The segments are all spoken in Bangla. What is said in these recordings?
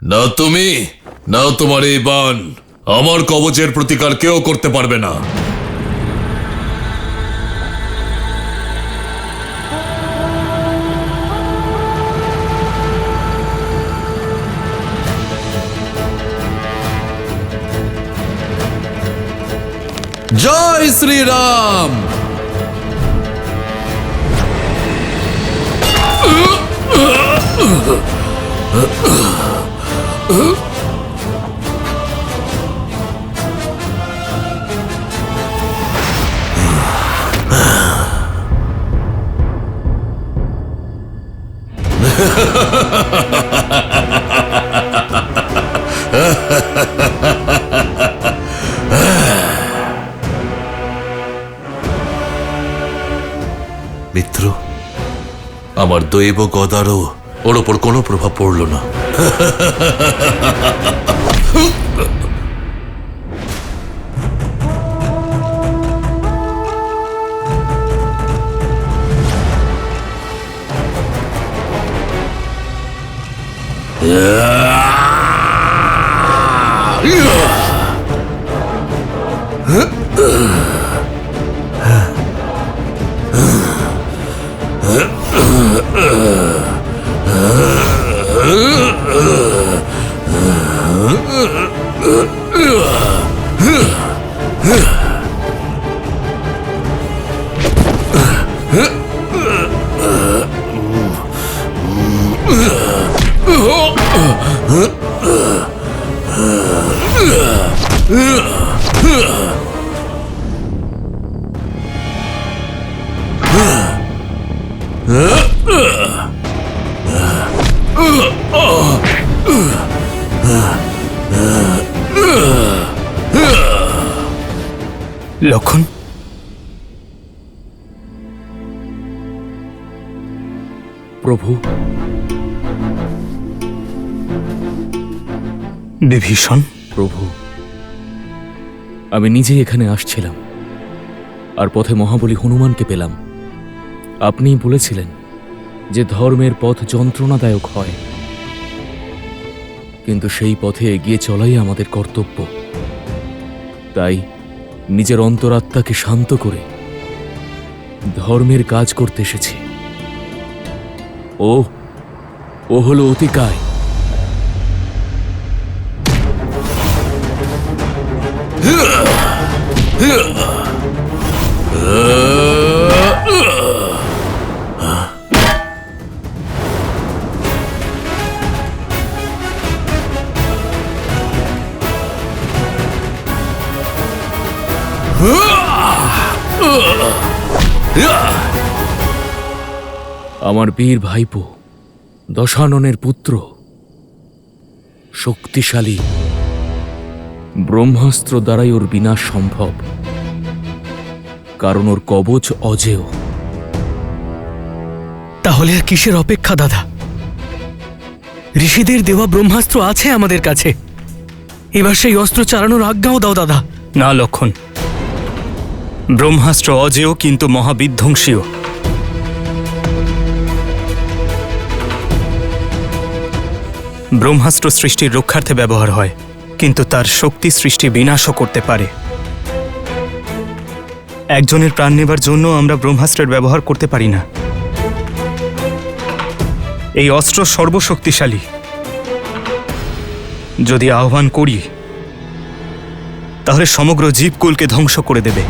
না তুমি, না তোমার এই বাণ আমার কবচের প্রতিকার কেউ করতে পারবে না। জয় শ্রীরাম। মিত্র, আমার দৈব গদারও ওর ওপর কোনো প্রভাব পড়ল না। লক্ষণ, প্রভু। বিভীষণ, প্রভু, আমি নিজে এখানে আসছিলাম আর পথে মহাবলী হনুমানকে পেলাম। আপনিই বলেছিলেন যে ধর্মের পথ যন্ত্রণাদায়ক হয়, কিন্তু সেই পথে এগিয়ে চলাই আমাদের কর্তব্য। তাই নিজের অন্তরাত্মাকে শান্ত করে ধর্মের কাজ করতে এসেছি। ও হলো অতিকায়। আমার বীর ভাইপো দশাননের পুত্র, শক্তিশালী, ব্রহ্মাস্ত্র দ্বারাই ওর বিনাশ সম্ভব, কারণ ওর কবচ অজেয়। তাহলে আর কিসের অপেক্ষা দাদা? ঋষিদের দেওয়া ব্রহ্মাস্ত্র আছে আমাদের কাছে, এবার সেই অস্ত্র চালানোর আজ্ঞাও দাও দাদা। না লক্ষণ, ব্রহ্মাস্ত্র অজেয় কিন্তু মহাবিধ্বংসীও। ব্রহ্মাস্ত্র সৃষ্টির রক্ষার্থে ব্যবহার হয়, কিন্তু তার শক্তি সৃষ্টি বিনাশও করতে পারে। একজনের প্রাণ নেবার জন্য আমরা ব্রহ্মাস্ত্রের ব্যবহার করতে পারি না। এই অস্ত্র সর্বশক্তিশালী। যদি আহ্বান করি তাহলে সমগ্র জীবকুলকে ধ্বংস করে দেবে।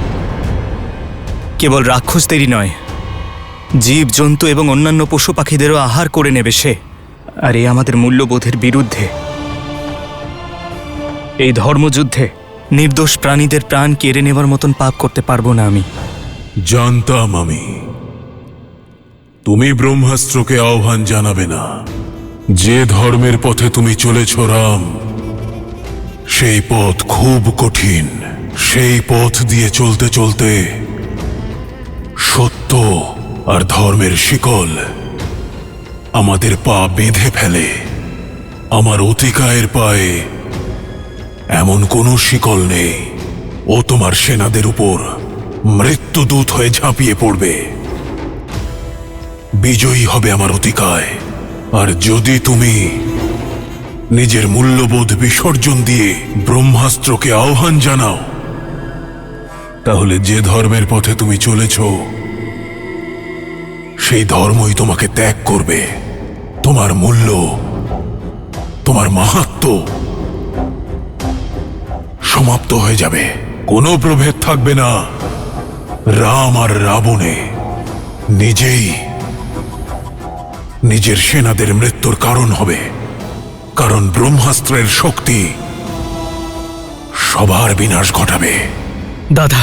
কেবল রাক্ষসদেরই নয়, জীব জন্তু এবং অন্যান্য পশু পাখিদেরও আহার করে নেবে সে। আর এ আমাদের মূল্যবোধের বিরুদ্ধে। এই ধর্মযুদ্ধে নির্দোষ প্রাণীদের প্রাণ কেড়ে নেবার মতন পাপ করতে পারবো না আমি। জানতাম আমি তুমি ব্রহ্মাস্ত্রকে আহ্বান জানাবে না। যে ধর্মের পথে তুমি চলেছ রাম, সেই পথ খুব কঠিন। সেই পথ দিয়ে চলতে চলতে সত্য আর ধর্মের শিকল আমাদের পা বেঁধে ফেলে। আমার অতিকায়ের পায়ে এমন কোনো শিকল নেই। ও তোমার সেনাদের উপর মৃত্যুদূত হয়ে ঝাঁপিয়ে পড়বে। বিজয়ী হবে আমার অতিকায়। আর যদি তুমি নিজের মূল্যবোধ বিসর্জন দিয়ে ব্রহ্মাস্ত্রকে আহ্বান জানাও, তাহলে যে ধর্মের পথে তুমি চলেছ সেই ধর্মই তোমাকে ত্যাগ করবে। তোমার মূল্য, তোমার মাহাত্ম্য সমাপ্ত হয়ে যাবে। কোনো প্রভেদ থাকবে না রাম আর রাবণে। নিজেই নিজের সেনাদের মৃত্যুর কারণ হবে, কারণ ব্রহ্মাস্ত্রের শক্তি সবার বিনাশ ঘটাবে। দাদা,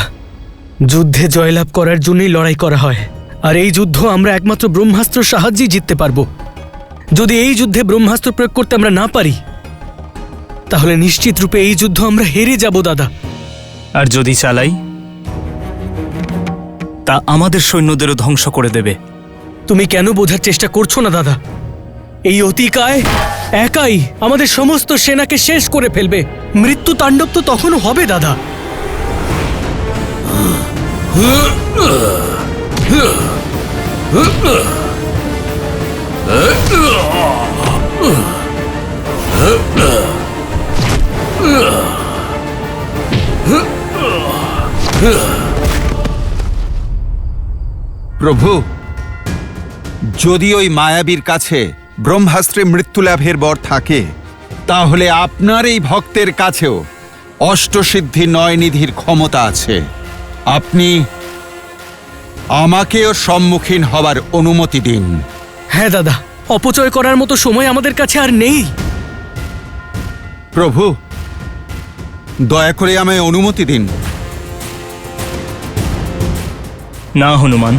যুদ্ধে জয়লাভ করার জন্যই লড়াই করা হয়, আর এই যুদ্ধ আমরা একমাত্র ব্রহ্মাস্ত্রের সাহায্যেই জিততে পারবো। যদি এই যুদ্ধে ব্রহ্মাস্ত্র প্রয়োগ করতে আমরা না পারি, তাহলে নিশ্চিত রূপে এই যুদ্ধ আমরা হেরে যাব দাদা। আর যদি চালাই, তা আমাদের সৈন্যদেরও ধ্বংস করে দেবে। তুমি কেন বোঝার চেষ্টা করছো না দাদা? এই অতিকায় একাই আমাদের সমস্ত সেনাকে শেষ করে ফেলবে। মৃত্যু তাণ্ডব তো তখনও হবে দাদা। প্রভু, যদি ওই মায়াবীর কাছে ব্রহ্মাস্ত্রে মৃত্যুলাভের বর থাকে, তাহলে আপনার এই ভক্তের কাছেও অষ্টসিদ্ধি নয় নিধির ক্ষমতা আছে। আপনি আমাকেও সম্মুখীন হবার অনুমতি দিন। হ্যাঁ দাদা, অপচয় করার মতো সময় আমাদের কাছে আর নেই। প্রভু, দয়া করে আমায় অনুমতি দিন। না হনুমান,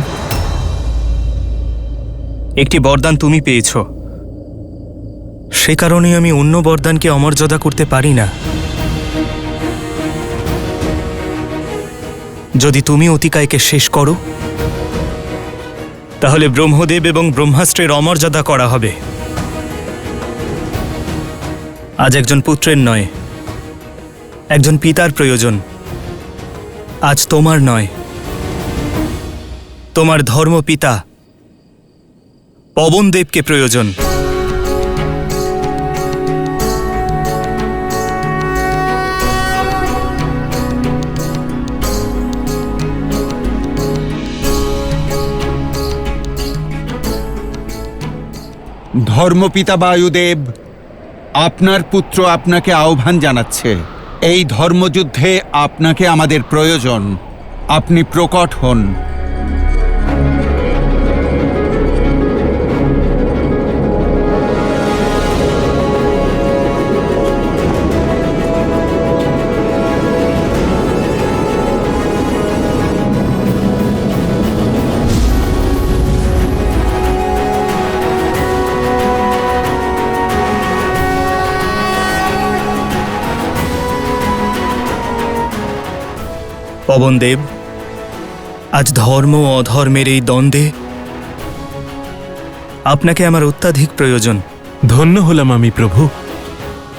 একটি বরদান তুমি পেয়েছ, সে কারণে আমি অন্য বরদানকে অমর্যাদা করতে পারি না। যদি তুমি অতিকায়কে শেষ করো, তাহলে ব্রহ্মদেব এবং ব্রহ্মাস্ত্রের অমর্যাদা করা হবে। আজ একজন পুত্রের নয়, একজন পিতার প্রয়োজন। আজ তোমার নয়, তোমার ধর্মপিতা পবনদেবকে প্রয়োজন। ধর্মপিতা বায়ুদেব, আপনার পুত্র আপনাকে আহ্বান জানাচ্ছে। এই ধর্মযুদ্ধে আপনাকে আমাদের প্রয়োজন। আপনি প্রকট হন। পবনদেব, আজ ধর্ম ও অধর্মের এই দ্বন্দ্বে আপনাকে আমার অত্যাধিক প্রয়োজন। ধন্য হলাম আমি প্রভু।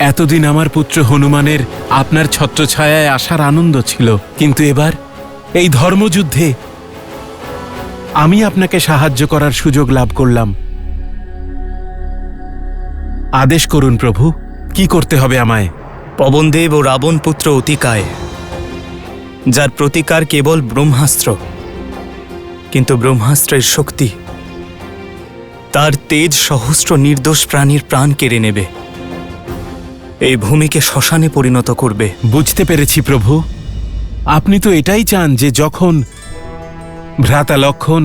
এতদিন আমার পুত্র হনুমানের আপনার ছত্রছায়ায় আসার আনন্দ ছিল, কিন্তু এবার এই ধর্মযুদ্ধে আমি আপনাকে সাহায্য করার সুযোগ লাভ করলাম। আদেশ করুন প্রভু, কি করতে হবে আমায়? পবনদেব ও রাবণ পুত্র অতিকায়, যার প্রতিকার কেবল ব্রহ্মাস্ত্র, কিন্তু ব্রহ্মাস্ত্রের শক্তি তার তেজ সহস্র নির্দোষ প্রাণীর প্রাণ কেড়ে নেবে, এই ভূমিকে শ্মশানে পরিণত করবে। বুঝতে পেরেছি প্রভু। আপনি তো এটাই চান যে যখন ভ্রাতা লক্ষণ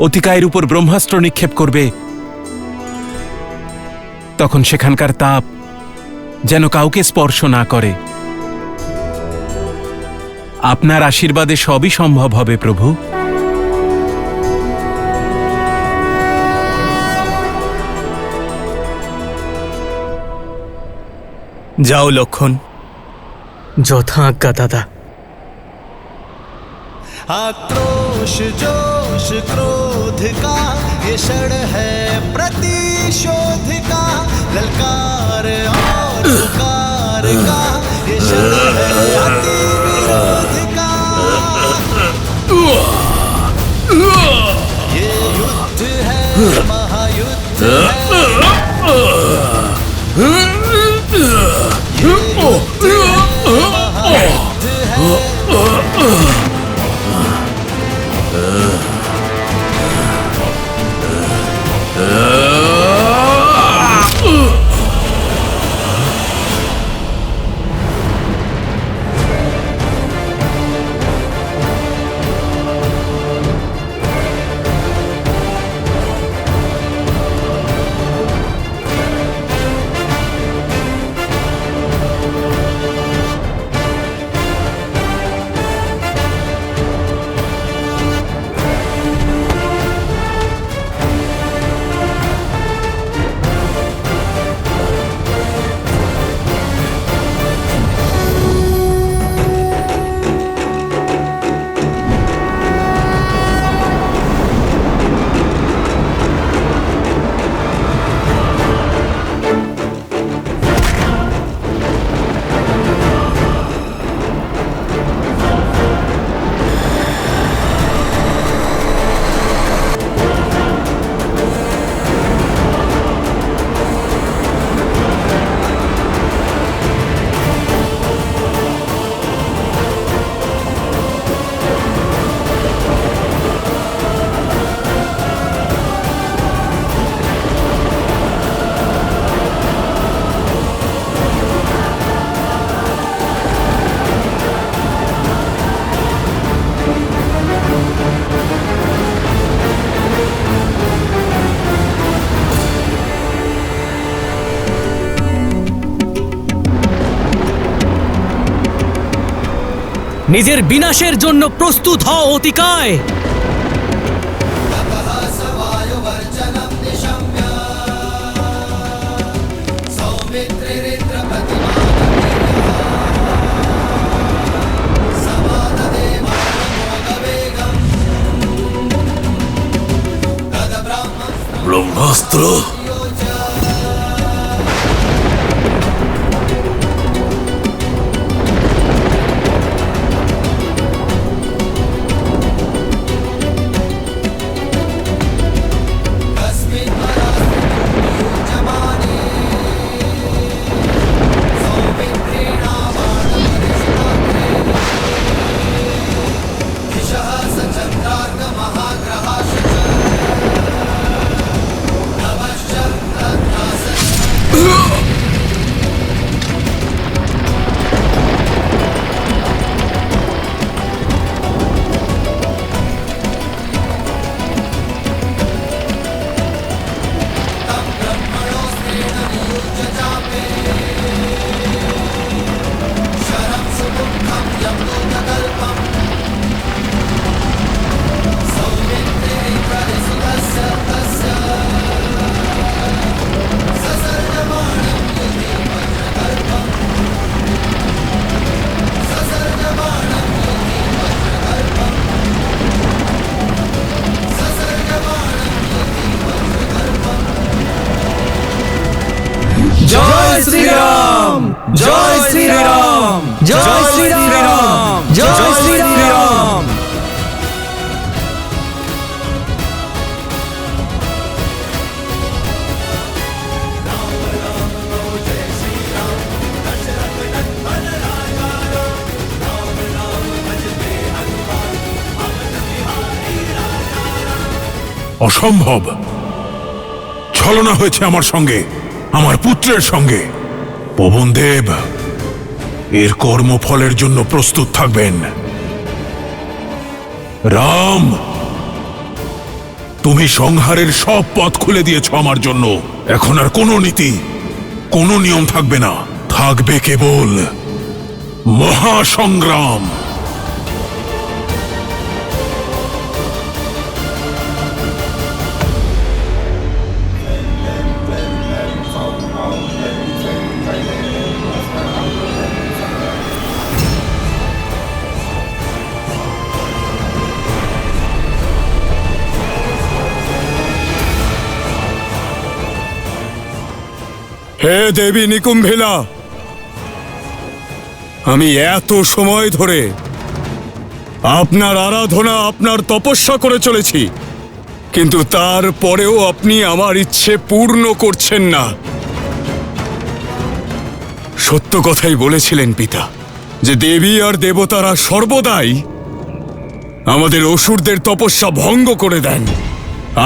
অতিকায়ের উপর ব্রহ্মাস্ত্র নিক্ষেপ করবে, তখন সেখানকার তাপ যেন কাউকে স্পর্শ না করে। আপনার আশীর্বাদে সবই সম্ভব হবে প্রভু। যাও লক্ষণ। যথা আজ্ঞা দাদা। आक्रोश जोश क्रोध का ये क्षण है प्रतिशोध का, ललकार और पुकार का ये क्षण है अति विरोध का। ये युद्ध है महायुद्ध है। নিজের বিনাশের জন্য প্রস্তুত হও অতিকায়। ব্রহ্মাস্ত্র? জয় শ্রীরাম, জয় শ্রীরাম, জয় শ্রীরাম, জয় শ্রীরাম। অসম্ভব! ছলনা হয়েছে আমার সঙ্গে, আমার পুত্রের সঙ্গে। পবনদেব এর কর্মফলের জন্য প্রস্তুত থাকবেন। রাম, তুমি সংহারের সব পথ খুলে দিয়েছ আমার জন্য। এখন আর কোনো নীতি, কোনো নিয়ম থাকবে না, থাকবে কেবল মহাসংগ্রাম। হে দেবী নিকুম্ভিলা, আমি এত সময় ধরে আপনার আরাধনা, আপনার তপস্যা করে চলেছি, কিন্তু তারপরেও আপনি আমার ইচ্ছে পূর্ণ করছেন না। সত্য কথাই বলেছিলেন পিতা, যে দেবী আর দেবতারা সর্বদাই আমাদের অসুরদের তপস্যা ভঙ্গ করে দেন।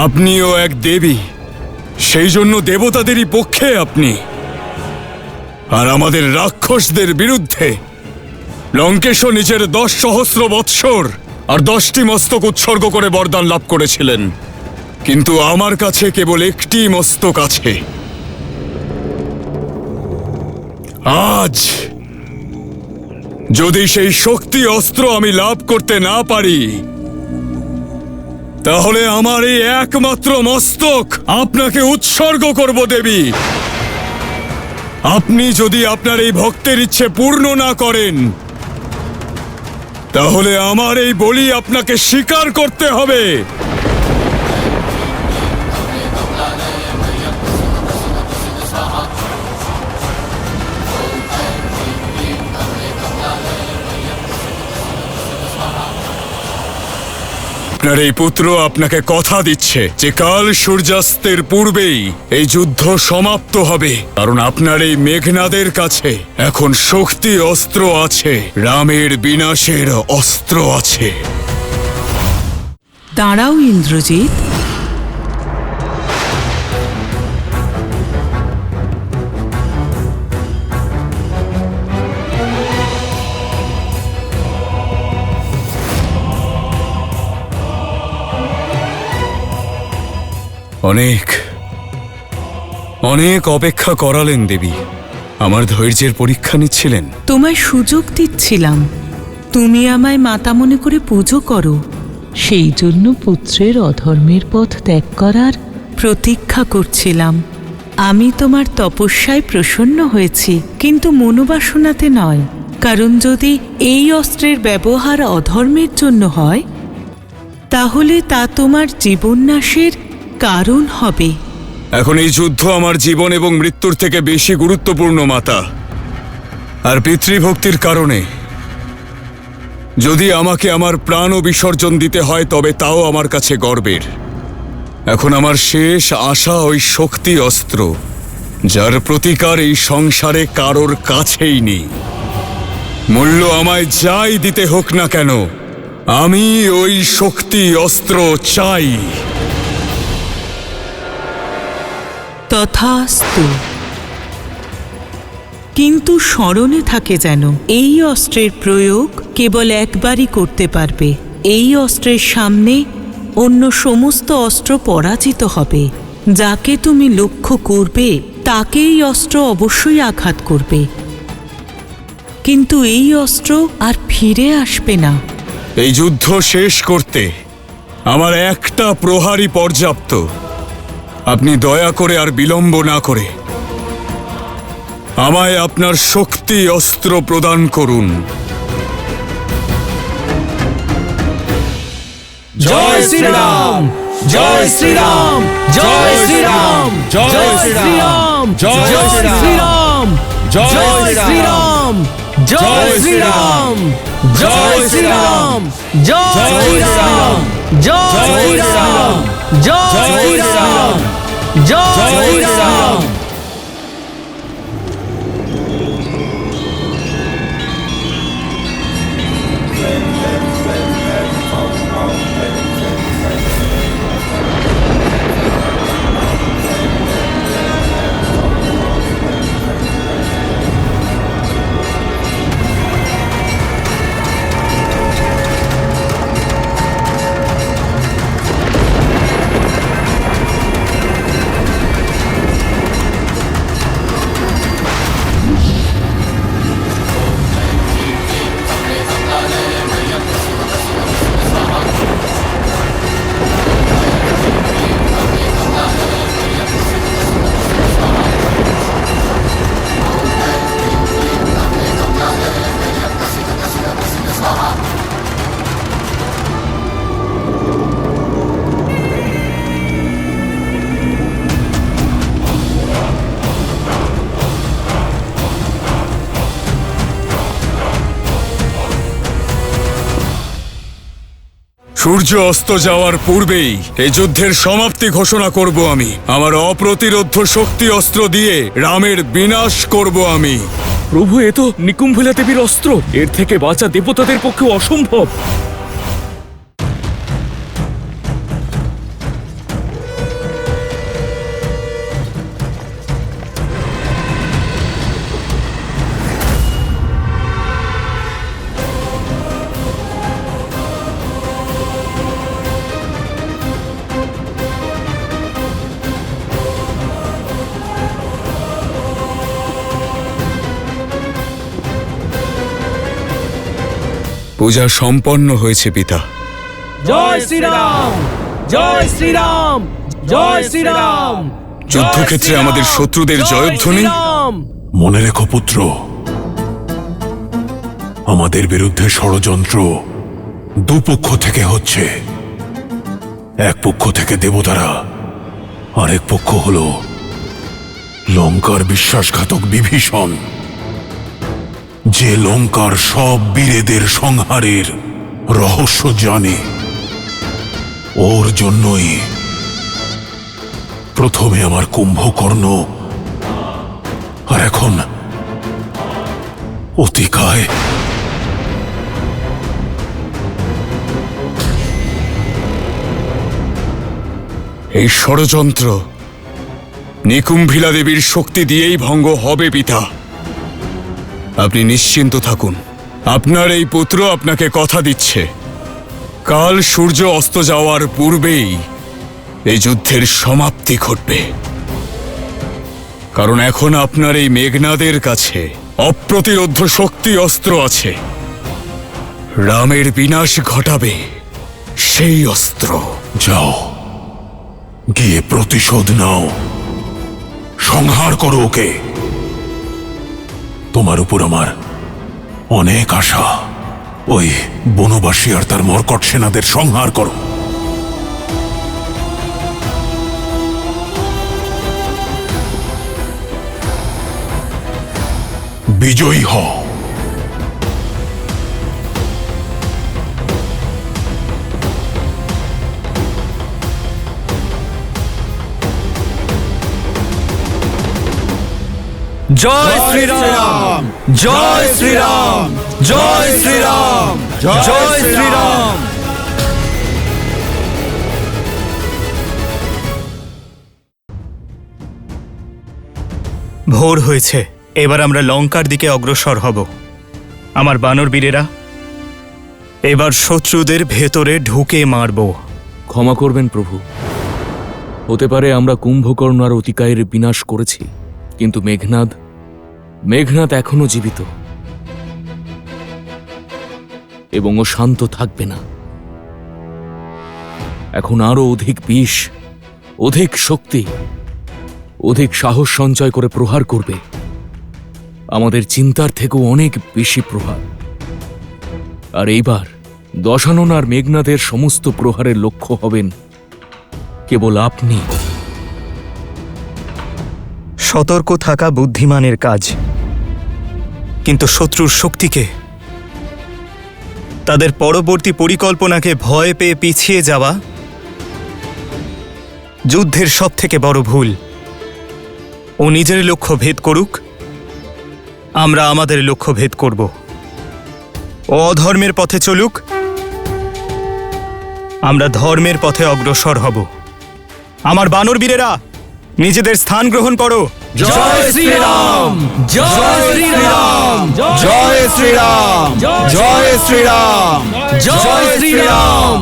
আপনিও এক দেবী, সেই জন্য দেবতাদেরই পক্ষে আপনি। আর আমাদের রাক্ষসদের বিরুদ্ধে লঙ্কেশও নিজের 10 সহস্র বৎসর আর 10টি মস্তক উৎসর্গ করে বরদান লাভ করেছিলেন, কিন্তু আমার কাছে কেবল একটি মস্তক আছে। আজ যদি সেই শক্তি অস্ত্র আমি লাভ করতে না পারি, তাহলে আমার এই একমাত্র মস্তক আপনাকে উৎসর্গ করব দেবী। আপনি যদি আপনার এই ভক্তের ইচ্ছে পূর্ণ না করেন, তাহলে আমার এই বলি আপনাকে স্বীকার করতে হবে। আপনার এই পুত্র আপনাকে কথা দিচ্ছে যে কাল সূর্যাস্তের পূর্বেই এই যুদ্ধ সমাপ্ত হবে, কারণ আপনার এই মেঘনাদের কাছে এখন শক্তি অস্ত্র আছে, রামের বিনাশের অস্ত্র আছে। দাঁড়াও ইন্দ্রজিৎ, অনেক অনেক অপেক্ষা করালেন দেবী, আমার ধৈর্যের পরীক্ষা নিচ্ছিলেন। তোমায় সুযোগ দিচ্ছিলাম, তুমি আমায় মাতা মনে করে পুজো করো, সেই জন্য পুত্রের অধর্মের পথ ত্যাগ করার প্রতীক্ষা করছিলাম। আমি তোমার তপস্যায় প্রসন্ন হয়েছি, কিন্তু মনোবাসনাতে নয়। কারণ যদি এই অস্ত্রের ব্যবহার অধর্মের জন্য হয়, তাহলে তা তোমার জীবননাশের কারণ হবে। এখন এই যুদ্ধ আমার জীবন এবং মৃত্যুর থেকে বেশি গুরুত্বপূর্ণ মাতা। আর পিতৃভক্তির কারণে যদি আমাকে আমার প্রাণও বিসর্জন দিতে হয়, তবে তাও আমার কাছে গর্বের। এখন আমার শেষ আশা ওই শক্তি অস্ত্র, যার প্রতিকার এই সংসারে কারোর কাছেই নেই। মূল্য আমায় যাই দিতে হোক না কেন, আমি ওই শক্তি অস্ত্র চাই। তথাস্তু। কিন্তু স্মরণে থাকে যেন, এই অস্ত্রের প্রয়োগ কেবল একবারই করতে পারবে। এই অস্ত্রের সামনে অন্য সমস্ত অস্ত্র পরাজিত হবে। যাকে তুমি লক্ষ্য করবে তাকে এই অস্ত্র অবশ্যই আঘাত করবে, কিন্তু এই অস্ত্র আর ফিরে আসবে না। এই যুদ্ধ শেষ করতে আমার একটা প্রহারই পর্যাপ্ত। আপনি দয়া করে আর বিলম্ব না করে আমায় আপনার শক্তি অস্ত্র প্রদান করুন। জয় শ্রীরাম, জয় শ্রীরাম, জয় শ্রীরাম, জয় শ্রীরাম, জয় শ্রীরাম, জয় শ্রীরাম, জয় শ্রীরাম, জয় শ্রীরাম, জয় শ্রীরাম, জয় শ্রীরাম, জয় শ্রীরাম, জয় শ্রীরাম। সূর্য অস্ত যাওয়ার পূর্বেই এই যুদ্ধের সমাপ্তি ঘোষণা করব আমি। আমার অপ্রতিরোধ্য শক্তি অস্ত্র দিয়ে রামের বিনাশ করব আমি। প্রভু, এ তো নিকুম্ভিলা দেবীর অস্ত্র। এর থেকে বাঁচা দেবতাদের পক্ষে অসম্ভব। পূজা সম্পন্ন হয়েছে পিতা। জয় শ্রীরাম, জয় শ্রীরাম, জয় শ্রীরাম। যুদ্ধক্ষেত্রে আমাদের শত্রুদের জয়ধ্বনি। মনে রেখো পুত্র, আমাদের বিরুদ্ধে ষড়যন্ত্র দুপক্ষ থেকে হচ্ছে। এক পক্ষ থেকে দেবতারা, আরেক পক্ষ হল লঙ্কার বিশ্বাসঘাতক বিভীষণ, যে লঙ্কার সব বীরেদের সংহারের রহস্য জানে। ওর জন্যই প্রথমে আমার কুম্ভকর্ণ, আর এখন অতিকায়। এই ষড়যন্ত্র নিকুম্ভিলা দেবীর শক্তি দিয়েই ভঙ্গ হবে পিতা। আপনি নিশ্চিন্ত থাকুন। আপনার এই পুত্র আপনাকে কথা দিচ্ছে, কাল সূর্য অস্ত যাওয়ার পূর্বেই এই যুদ্ধের সমাপ্তি ঘটবে। কারণ এখন আপনার এই মেঘনাদের কাছে অপ্রতিরোধ্য শক্তি অস্ত্র আছে। রামের বিনাশ ঘটাবে সেই অস্ত্র। যাও, গিয়ে প্রতিশোধ নাও, সংহার করো ওকে। তোমার উপর আমার অনেক আশা। ওই বনবাসী আর তার মর্কট সেনাদের সংহার করো। বিজয়ী হও। জয় শ্রীরাম, জয় শ্রীরাম, জয় শ্রীরাম, জয় শ্রীরাম। ভোর হয়েছে, এবার আমরা লঙ্কার দিকে অগ্রসর হব। আমার বানর বীরেরা, এবার শত্রুদের ভেতরে ঢুকে মারব। ক্ষমা করবেন প্রভু, হতে পারে আমরা কুম্ভকর্ণ আর অতিকায়ের বিনাশ করেছি, কিন্তু মেঘনাদ এখনো জীবিত এবং ও শান্ত থাকবে না। এখন আরো অধিক বিষ, অধিক শক্তি, অধিক সাহস সঞ্চয় করে প্রহার করবে। আমাদের চিন্তার থেকেও অনেক বেশি প্রহার। আর এইবার দশানন আর মেঘনাদের সমস্ত প্রহারের লক্ষ্য হবেন কেবল আপনি। সতর্ক থাকা বুদ্ধিমানের কাজ, কিন্তু শত্রুর শক্তিকে, তাদের পরবর্তী পরিকল্পনাকে ভয় পেয়ে পিছিয়ে যাওয়া যুদ্ধের সবথেকে বড় ভুল। ও নিজের লক্ষ্য ভেদ করুক, আমরা আমাদের লক্ষ্য ভেদ করব। ও অধর্মের পথে চলুক, আমরা ধর্মের পথে অগ্রসর হব। আমার বানর বীরেরা, নিজেদের স্থান গ্রহণ করো। জয় শ্রীরাম, জয় শ্রীরাম, জয় শ্রীরাম, জয় শ্রীরাম, জয় শ্রীরাম।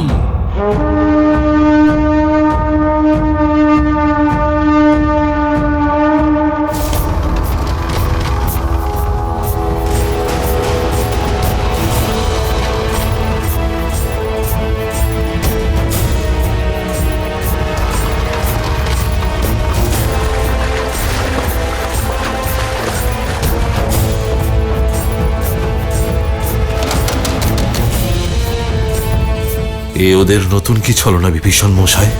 এ ওদের নতুন কি ছলনা বিভীষণ মশাই?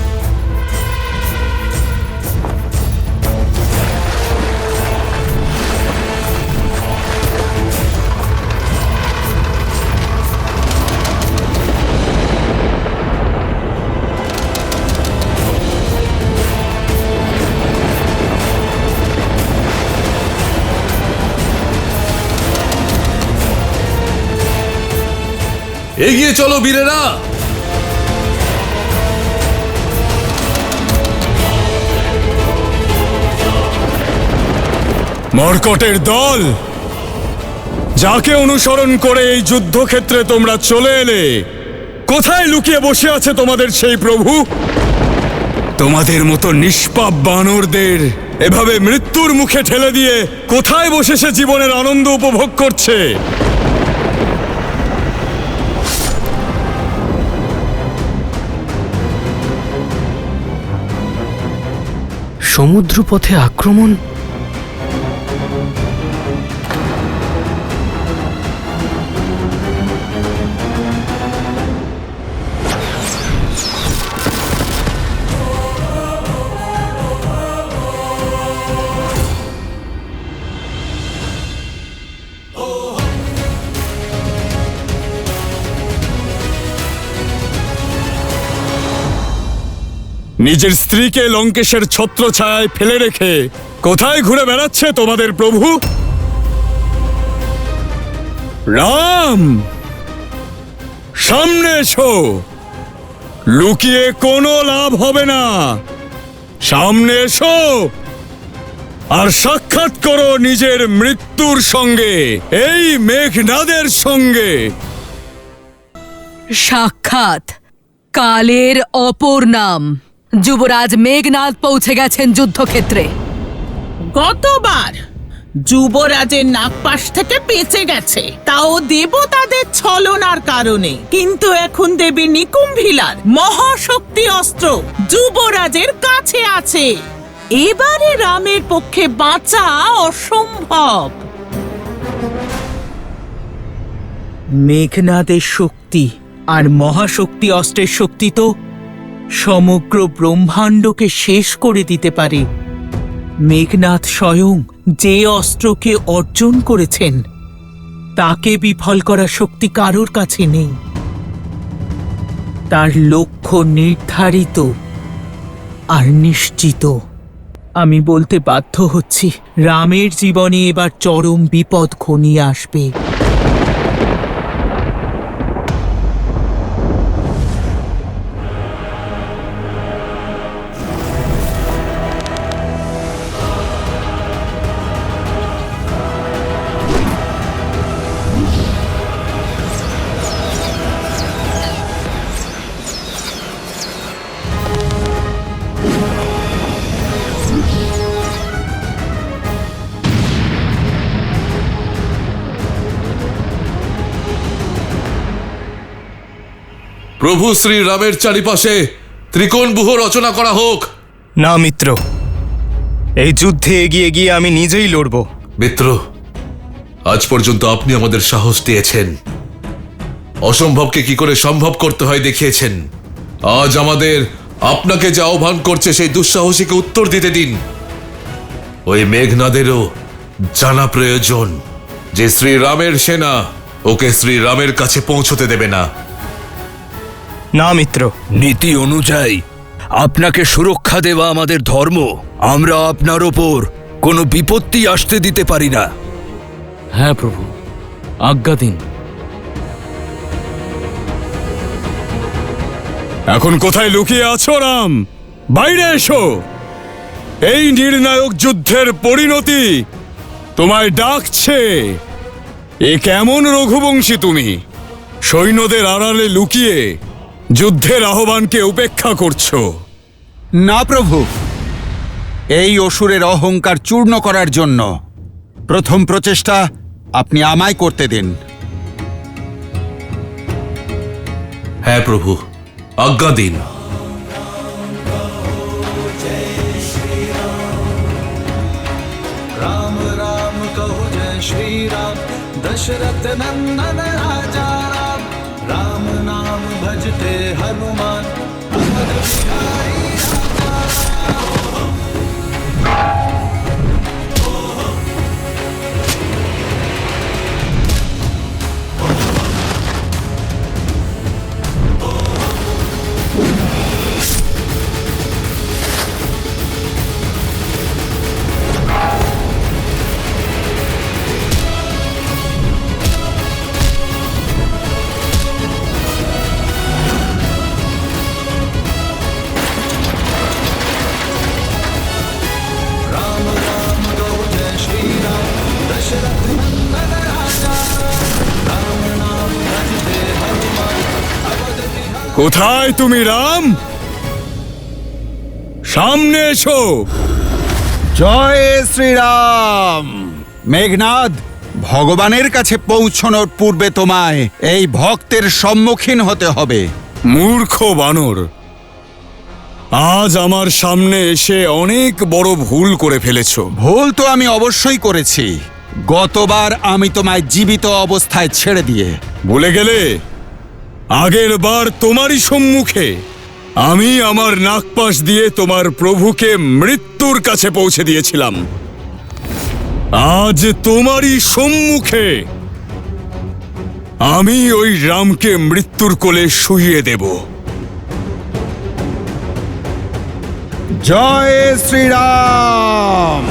এগিয়ে চলো বীরেরা। মর্কটের দল, যাকে অনুসরণ করে এই যুদ্ধক্ষেত্রে তোমরা চলে এলে, কোথায় লুকিয়ে বসে আছে তোমাদের সেই প্রভু? তোমাদের মতো নিষ্পাপ বানরদের এভাবে মৃত্যুর মুখে ঠেলে দিয়ে কোথায় বসে সে জীবনের আনন্দ উপভোগ করছে? সমুদ্রপথে আক্রমণ? নিজের স্ত্রীকে লঙ্কেশের ছত্রছায়ায় ফেলে রেখে কোথায় ঘুরে বেড়াচ্ছে তোমাদের প্রভু? রাম, সামনে এসো। লুকিয়ে কোনো লাভ হবে না। সামনে এসো আর সাক্ষাৎ করো নিজের মৃত্যুর সঙ্গে, এই মেঘনাদের সঙ্গে। সাক্ষাৎ কালের অপর নাম। যুবরাজ মেঘনাদ পৌঁছে গেছেন যুদ্ধক্ষেত্রে। গতবার যুবরাজের নাগপাশ থেকে বেঁচে গেছে, তাও দেবতাদের ছলনার কারণে। কিন্তু এখন দেবী নিকুম্ভিলার মহাশক্তি অস্ত্র যুবরাজের কাছে আছে। এবারে রামের পক্ষে বাঁচা অসম্ভব। মেঘনাদের শক্তি আর মহাশক্তি অস্ত্রের শক্তি তো সমগ্র ব্রহ্মাণ্ডকে শেষ করে দিতে পারে। মেঘনাদ স্বয়ং যে অস্ত্রকে অর্জন করেছেন তাকে বিফল করার শক্তি কারোর কাছে নেই। তার লক্ষ্য নির্ধারিত আর নিশ্চিত। আমি বলতে বাধ্য হচ্ছি, রামের জীবনে এবার চরম বিপদ ঘনিয়ে আসবে। প্রভু শ্রী রামের চারিপাশে ত্রিকোণব্যূহ রচনা করা হোক। না মিত্র, এই যুদ্ধে এগিয়ে গিয়ে আমি নিজেই লড়ব। মিত্র, আজ পর্যন্ত আপনি আমাদের সাহস দিয়েছেন, অসম্ভবকে কি করে সম্ভব করতে হয় দেখিয়েছেন। আজ আমাদের আপনাকে যে আহ্বান করছে সেই দুঃসাহসীকে উত্তর দিতে দিন। ওই মেঘনাদেরও জানা প্রয়োজন যে শ্রীরামের সেনা ওকে শ্রীরামের কাছে পৌঁছতে দেবে না। না মিত্র, নীতি অনুযায়ী আপনাকে সুরক্ষা দেওয়া আমাদের ধর্ম। আমরা আপনার ওপর কোনো বিপত্তি আসতে দিতে পারি না। হ্যাঁ প্রভু, আজ্ঞা দিন। এখন কোথায় লুকিয়ে আছো রাম? বাইরে এসো। এই নির্ণায়ক যুদ্ধের পরিণতি তোমায় ডাকছে। এ কেমন রঘুবংশী তুমি, সৈন্যদের আড়ালে লুকিয়ে যুদ্ধের আহ্বানকে উপেক্ষা করছো? না প্রভু, এই অসুরের অহংকার চূর্ণ করার জন্য প্রথম প্রচেষ্টা আপনি আমায় করতে দিন। হ্যাঁ প্রভু, আজ্ঞা দিন। राम राम कहो जय श्री राम, दशरथ नंदन राजा राम। राम नाम भजते हनुमान, अवध बिहारी राजा राम। কোথায় তুমি রাম? সামনে এসো। জয় শ্রীরাম। মেঘনাদ, ভগবানের কাছে পৌঁছানোর পূর্বে তোমায় এই ভক্তের সম্মুখীন হতে হবে। মূর্খ বানর, আজ আমার সামনে এসে অনেক বড় ভুল করে ফেলেছো। ভুল তো আমি অবশ্যই করেছি। গতবার আমি তোমায় জীবিত অবস্থায় ছেড়ে দিয়ে। ভুলে গেলে? আগের বার তোমারই সম্মুখে আমি আমার নাগপাশ দিয়ে তোমার প্রভুকে মৃত্যুর কাছে পৌঁছে দিয়েছিলাম। আজ তোমারই সম্মুখে আমি ওই রামকে মৃত্যুর কোলে শুইয়ে দেব। জয় শ্রীরাম।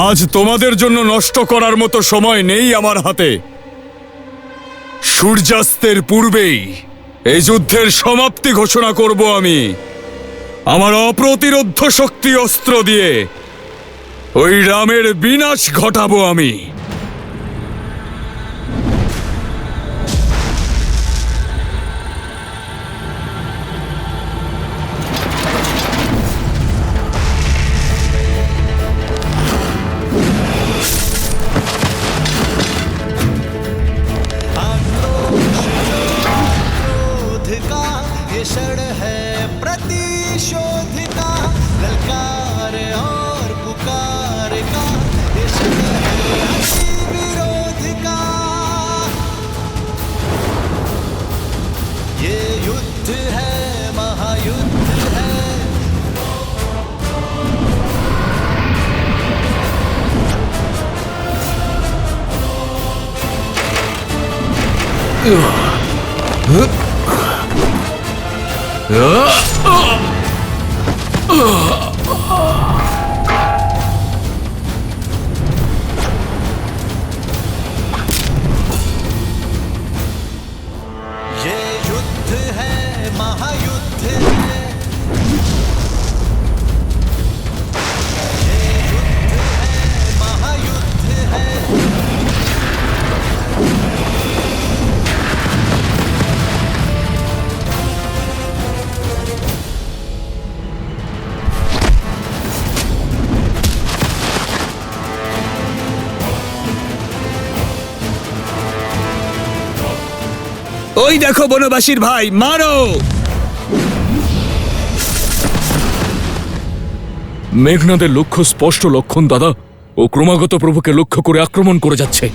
আজ তোমাদের জন্য নষ্ট করার মতো সময় নেই আমার হাতে। সূর্যাস্তের পূর্বেই এই যুদ্ধের সমাপ্তি ঘোষণা করব আমি আমার অপ্রতিরোধ্য শক্তি অস্ত্র দিয়ে। ওই রামের বিনাশ ঘটাবো আমি। क्रोध का ये क्षण है प्रतिशोध का, ललकार और पुकार का ये क्षण है अति विरोध का। ये युद्ध है महायुद्ध है, ये युद्ध है महायुद्ध है, ये युद्ध है महायुद्ध है। ওই দেখো বনবাসীর ভাই, মারো! মেঘনাদের লক্ষ্য স্পষ্ট লক্ষণ দাদা। ও ক্রমাগত প্রভুকে লক্ষ্য করে আক্রমণ করে যাচ্ছে।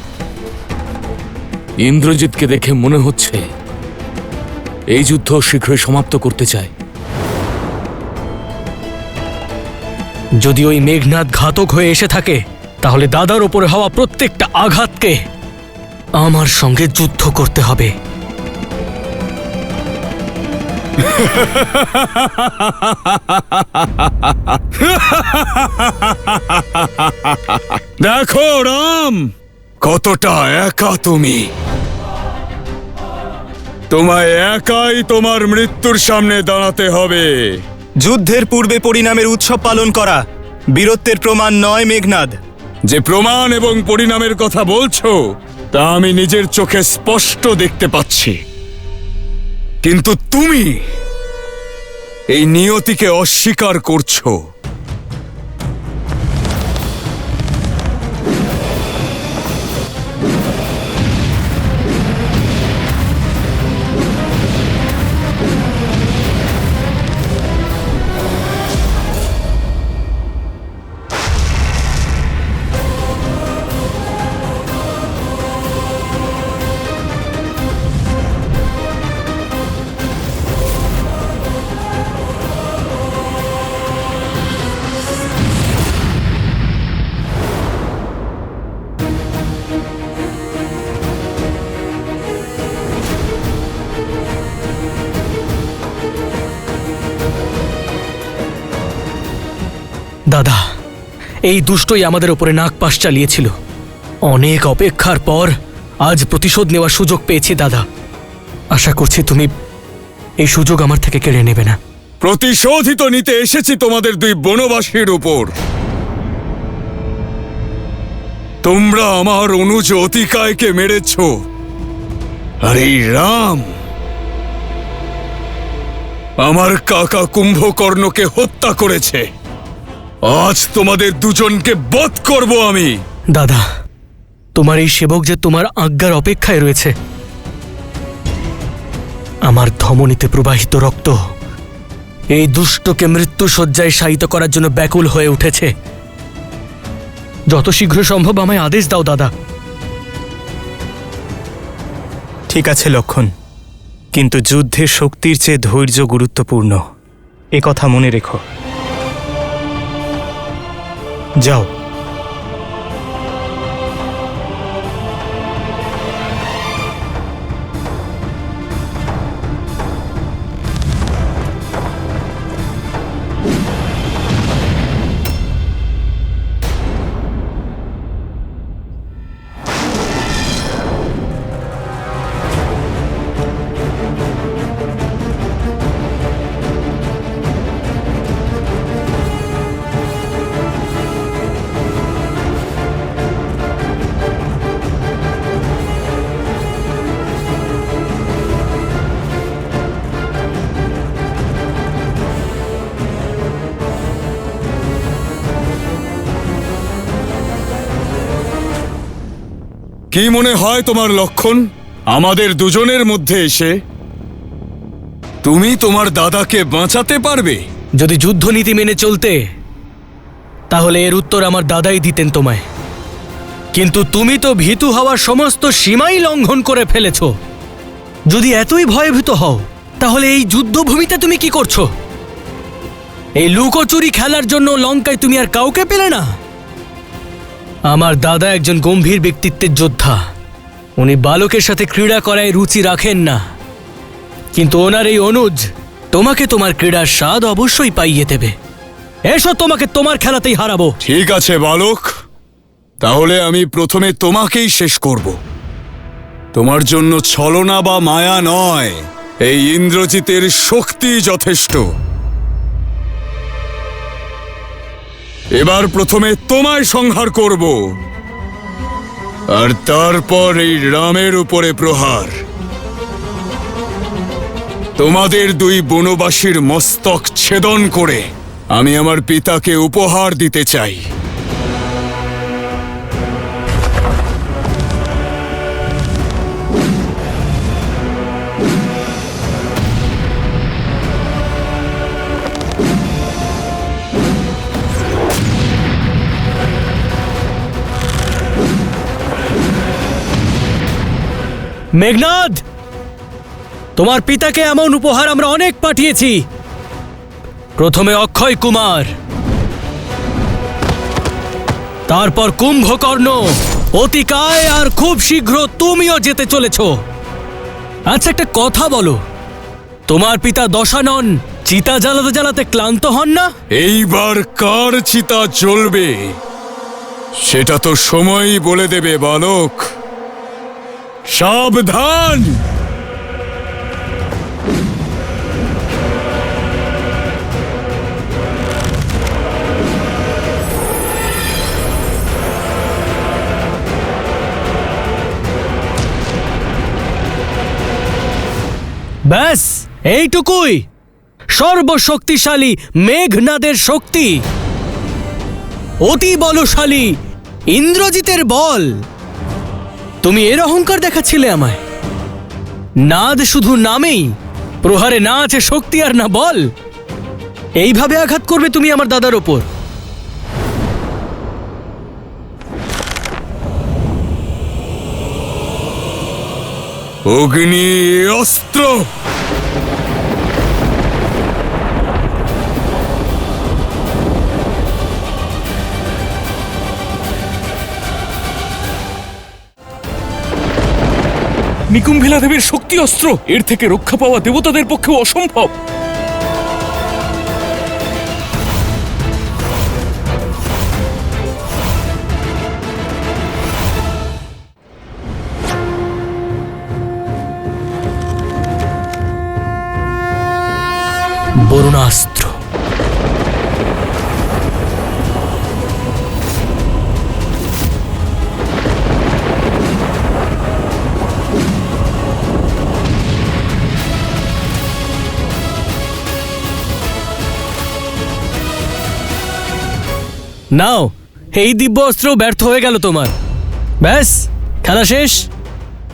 ইন্দ্রজিৎকে দেখে মনে হচ্ছে এই যুদ্ধ শীঘ্রই সমাপ্ত করতে চায়। যদি ওই মেঘনাদ ঘাতক হয়ে এসে থাকে, তাহলে দাদার ওপরে হওয়া প্রত্যেকটা আঘাতকে আমার সঙ্গে যুদ্ধ করতে হবে। দেখো রাম, কতটা একা তুমি। তোমায় একাই তোমার মৃত্যুর সামনে দাঁড়াতে হবে। যুদ্ধের পূর্বে পরিণামের উৎসব পালন করা বীরত্বের প্রমাণ নয় মেঘনাদ। যে প্রমাণ এবং পরিণামের কথা বলছো তা আমি নিজের চোখে স্পষ্ট দেখতে পাচ্ছি, কিন্তু তুমি এই নিয়তিকে অস্বীকার করছো। দাদা, এই দুষ্টই আমাদের ওপরে নাগপাশ চালিয়েছিল। অনেক অপেক্ষার পর আজ প্রতিশোধ নেওয়ার সুযোগ পেয়েছি দাদা। আশা করছি তুমি এই সুযোগ আমার থেকে কেড়ে নেবে না। প্রতিশোধই তো নিতে এসেছি তোমাদের দুই বনবাসীর উপর। তোমরা আমার অনুজ অতিকায়কে মেরেছ, আর এই রাম আমার কাকা কুম্ভকর্ণকে হত্যা করেছে। আজ তোমাদের দুজনকে বধ করব আমি। দাদা, তোমার এই সেবক যে তোমার আজ্ঞার অপেক্ষায় রয়েছে। আমার ধমনীতে প্রবাহিত রক্ত এই দুষ্টকে মৃত্যু শয্যায় শায়িত করার জন্য ব্যাকুল হয়ে উঠেছে। যত শীঘ্র সম্ভব আমায় আদেশ দাও দাদা। ঠিক আছে লক্ষণ, কিন্তু যুদ্ধের শক্তির চেয়ে ধৈর্য গুরুত্বপূর্ণ, এ কথা মনে রেখো। যাও। কি মনে হয় তোমার লক্ষণ? আমাদের দুজনের মধ্যে এসে তুমি তোমার দাদাকে বাঁচাতে পারবে? যদি যুদ্ধনীতি মেনে চলতে তাহলে এর উত্তর আমার দাদাই দিতেন তোমায়, কিন্তু তুমি তো ভীতু হওয়ার সমস্ত সীমাই লঙ্ঘন করে ফেলেছ। যদি এতই ভয়ভীত হও তাহলে এই যুদ্ধভূমিতে তুমি কি করছো? এই লুকোচুরি খেলার জন্য লঙ্কায় তুমি আর কাউকে পেলে না? আমার দাদা একজন গম্ভীর ব্যক্তিত্বের যোদ্ধা। উনি বালকের সাথে ক্রীড়া করায় রুচি রাখেন না, কিন্তু ওনার এই অনুজ তোমাকে তোমার ক্রীড়ার স্বাদ অবশ্যই পাইয়ে দেবে। এসো, তোমাকে তোমার খেলাতেই হারাবো। ঠিক আছে বালক, তাহলে আমি প্রথমে তোমাকেই শেষ করব। তোমার জন্য ছলনা বা মায়া নয়, এই ইন্দ্রজিতের শক্তি যথেষ্ট। এবার প্রথমে তোমায় সংহার করব, আর তারপর এই রামের উপরে প্রহার। তোমাদের দুই বনবাসীর মস্তক ছেদন করে আমি আমার পিতাকে উপহার দিতে চাই। মেঘনাদ, তোমার পিতাকে এমন উপহার আমরা অনেক পাঠিয়েছি। প্রথমে অক্ষয় কুমার, তারপর কুম্ভকর্ণ, অতিকায়, আর খুব শীঘ্র তুমিও যেতে চলেছ। আচ্ছা, একটা কথা বলো, তোমার পিতা দশানন চিতা জ্বালাতে জ্বালাতে ক্লান্ত হন না? এইবার কার চিতা জ্বলবে সেটা তো সময়ই বলে দেবে বালক। সাবধান! ব্যাস এইটুকুই সর্বশক্তিশালী মেঘনাদের শক্তি, অতি বলশালী ইন্দ্রজিতের বল। তুমি এর অহংকার দেখাচ্ছিলে আমায়? নাদ শুধু নামেই, প্রহারে না আছে শক্তি আর না বল। এইভাবে আঘাত করবে তুমি আমার দাদার ওপর? অগ্নি অস্ত্র! নিকুম্ভেলা দেবীর শক্তি অস্ত্র, এর থেকে রক্ষা পাওয়া দেবতাদের পক্ষে অসম্ভব। বরুণাস্ত্র। নাও, এই দিব্য অস্ত্র ব্যর্থ হয়ে গেল তোমার। ব্যাস, খেলা শেষ?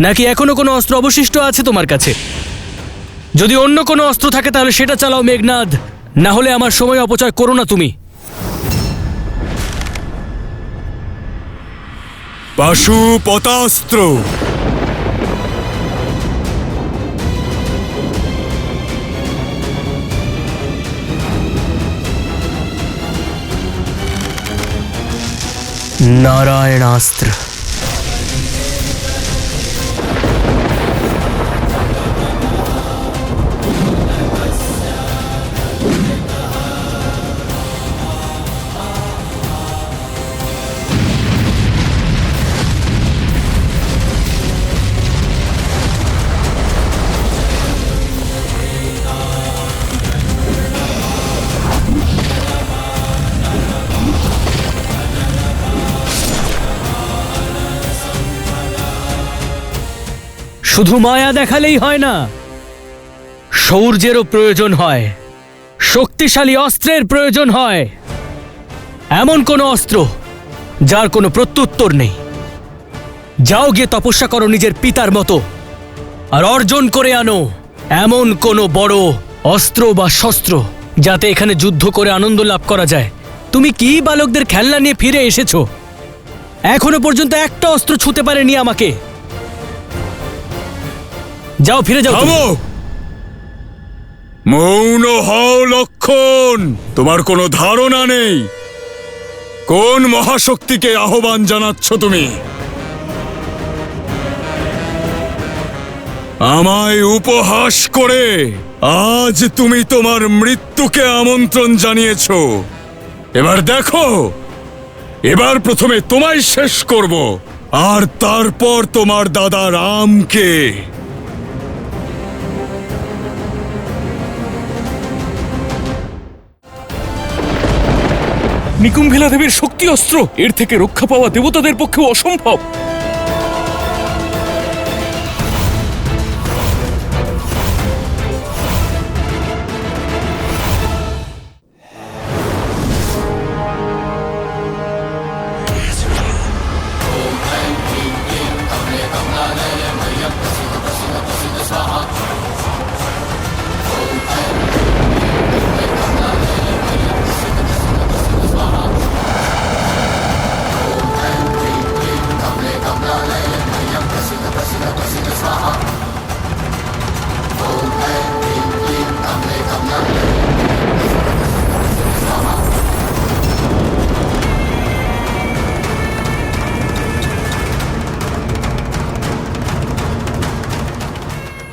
নাকি এখনো কোনো অস্ত্র অবশিষ্ট আছে তোমার কাছে? যদি অন্য কোনো অস্ত্র থাকে তাহলে সেটা চালাও মেঘনাদ, না হলে আমার সময় অপচয় করো না তুমি। পাশুপতাস্ত্র। নারায়ণাস্ত্র। শুধু মায়া দেখালেই হয় না, শৌর্যেরও প্রয়োজন হয়, শক্তিশালী অস্ত্রের প্রয়োজন হয়। এমন কোনো অস্ত্র যার কোনো প্রত্যুত্তর নেই। যাও গিয়ে তপস্যা করো নিজের পিতার মতো, আর অর্জন করে আনো এমন কোনো বড় অস্ত্র বা শস্ত্র যাতে এখানে যুদ্ধ করে আনন্দ লাভ করা যায়। তুমি কি বালকদের খেলনা নিয়ে ফিরে এসেছো? এখনো পর্যন্ত একটা অস্ত্র ছুঁতে পারেনি আমাকে। যাও, ফিরে যাও। থামো! মৌন হও লক্ষণ। তোমার কোনো ধারণা নেই কোন মহাশক্তিকে আহ্বান জানাচ্ছ তুমি। আমায় উপহাস করে আজ তুমি তোমার মৃত্যুকে আমন্ত্রণ জানিয়েছ। এবার দেখো, এবার প্রথমে তোমায় শেষ করব, আর তারপর তোমার দাদা রামকে। নিকুম্ভিলা দেবীর শক্তি অস্ত্র, এর থেকে রক্ষা পাওয়া দেবতাদের পক্ষেও অসম্ভব।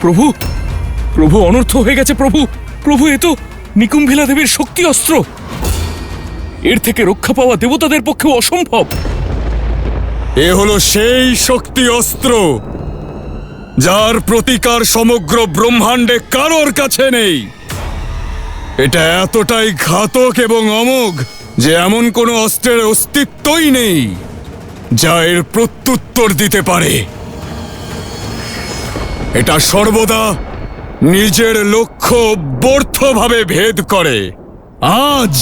প্রভু, প্রভু, অনর্থ হয়ে গেছে প্রভু। প্রভু, এ তো নিকুম্ভিলা দেবীর শক্তি অস্ত্র, এর থেকে রক্ষা পাওয়া দেবতাদের পক্ষেও অসম্ভব। এ হলো সেই শক্তি অস্ত্র যার প্রতিকার সমগ্র ব্রহ্মাণ্ডে কারোর কাছে নেই। এটা এতটাই ঘাতক এবং অমোঘ যে এমন কোনো অস্ত্রের অস্তিত্বই নেই যা এর প্রত্যুত্তর দিতে পারে। এটা সর্বদা নিজের লক্ষ্য ব্যর্থভাবে ভেদ করে। আজ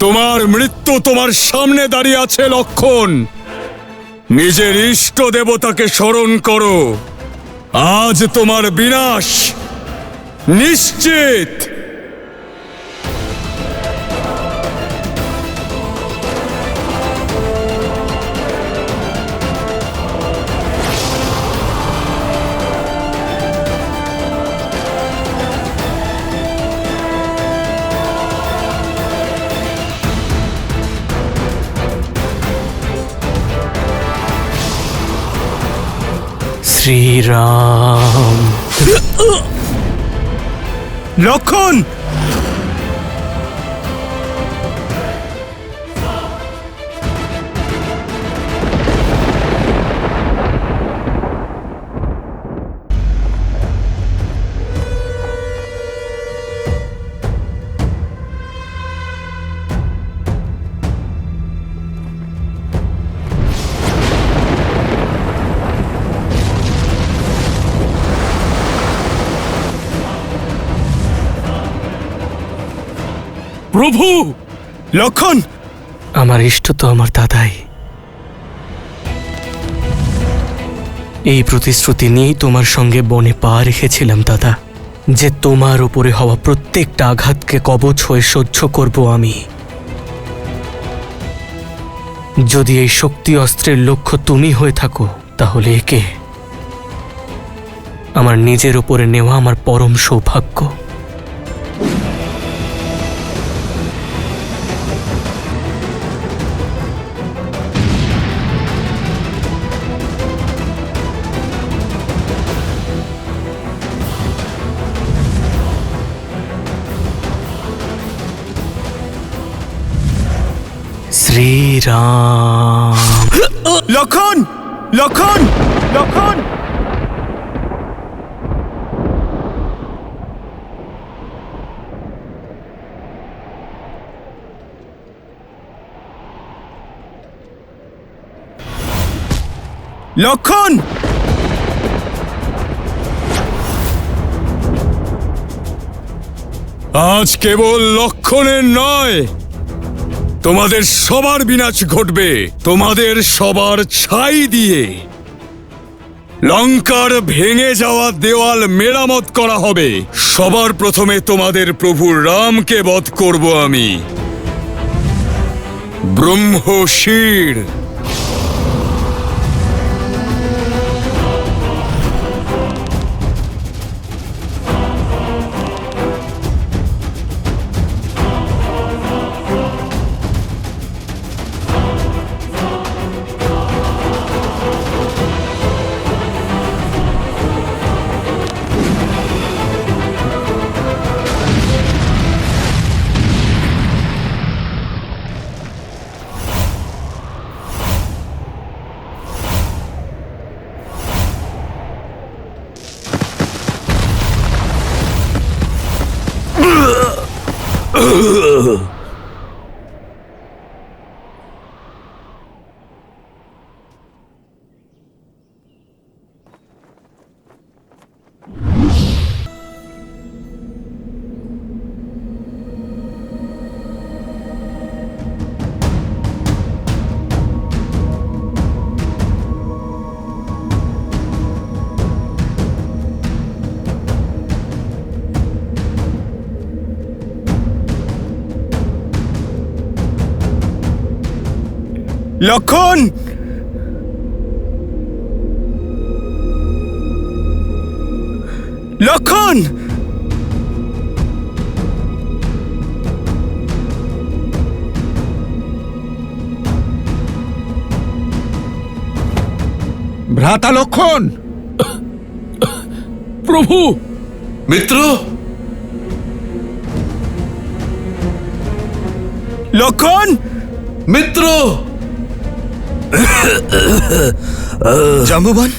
তোমার মৃত্যু তোমার সামনে দাঁড়িয়ে আছে লক্ষণ। নিজের ইষ্ট দেবতাকে স্মরণ করো। আজ তোমার বিনাশ নিশ্চিত। শ্রীরাম। লক্ষণ! প্রভু! লক্ষণ! আমার ইষ্ট তো আমার দাদাই। এই প্রতিশ্রুতি নিয়েই তোমার সঙ্গে বনে পা রেখেছিলাম দাদা, যে তোমার উপরে হওয়া প্রত্যেকটা আঘাতকে কবচ হয়ে সহ্য করব আমি। যদি এই শক্তি অস্ত্রের লক্ষ্য তুমি হয়ে থাকো, তাহলে একে আমার নিজের উপরে নেওয়া আমার পরম সৌভাগ্য। শ্রীরাম। লক্ষণ! লক্ষণ! লক্ষণ! লক্ষণ! আজ কেবল লক্ষণের নয়, তোমাদের সবার বিনাশ ঘটবে, তোমাদের সবার ছাই দিয়ে লঙ্কার ভেঙে যাওয়া দেওয়াল মেরামত করা হবে। সবার প্রথমে তোমাদের প্রভু রামকে বধ করব আমি, ব্রহ্মশির। লক্ষণ! লক্ষণ! ভ্রাতা লক্ষণ! প্রভু! মিত্র, লক্ষণ! মিত্র! জাম্বুবান!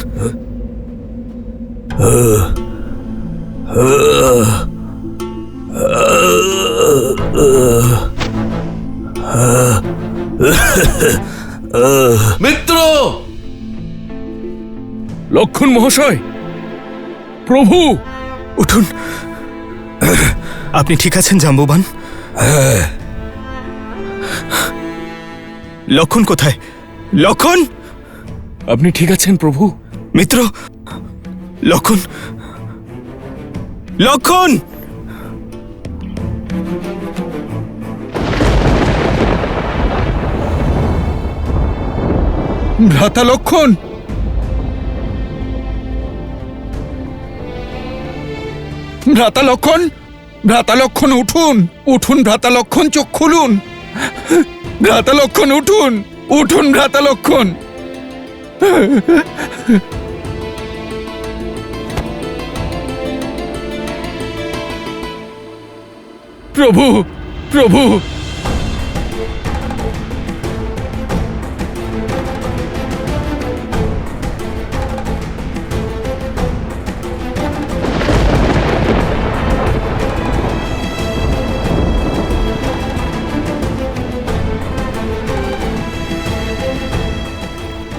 মিত্র! লক্ষণ মহাশয়, প্রভু! উঠুন। আপনি ঠিক আছেন জাম্বুবান? লক্ষণ কোথায়? লক্ষণ! আপনি ঠিক আছেন প্রভু? মিত্র! লক্ষণ! লক্ষণ! ভ্রাতা লক্ষণ! ভ্রাতা লক্ষণ! ভ্রাতা লক্ষণ উঠুন! উঠুন ভ্রাতা লক্ষণ, চোখ খুলুন! ভ্রাতা লক্ষণ উঠুন! উঠুন ভ্রাতা লক্ষণ! প্রভু! প্রভু!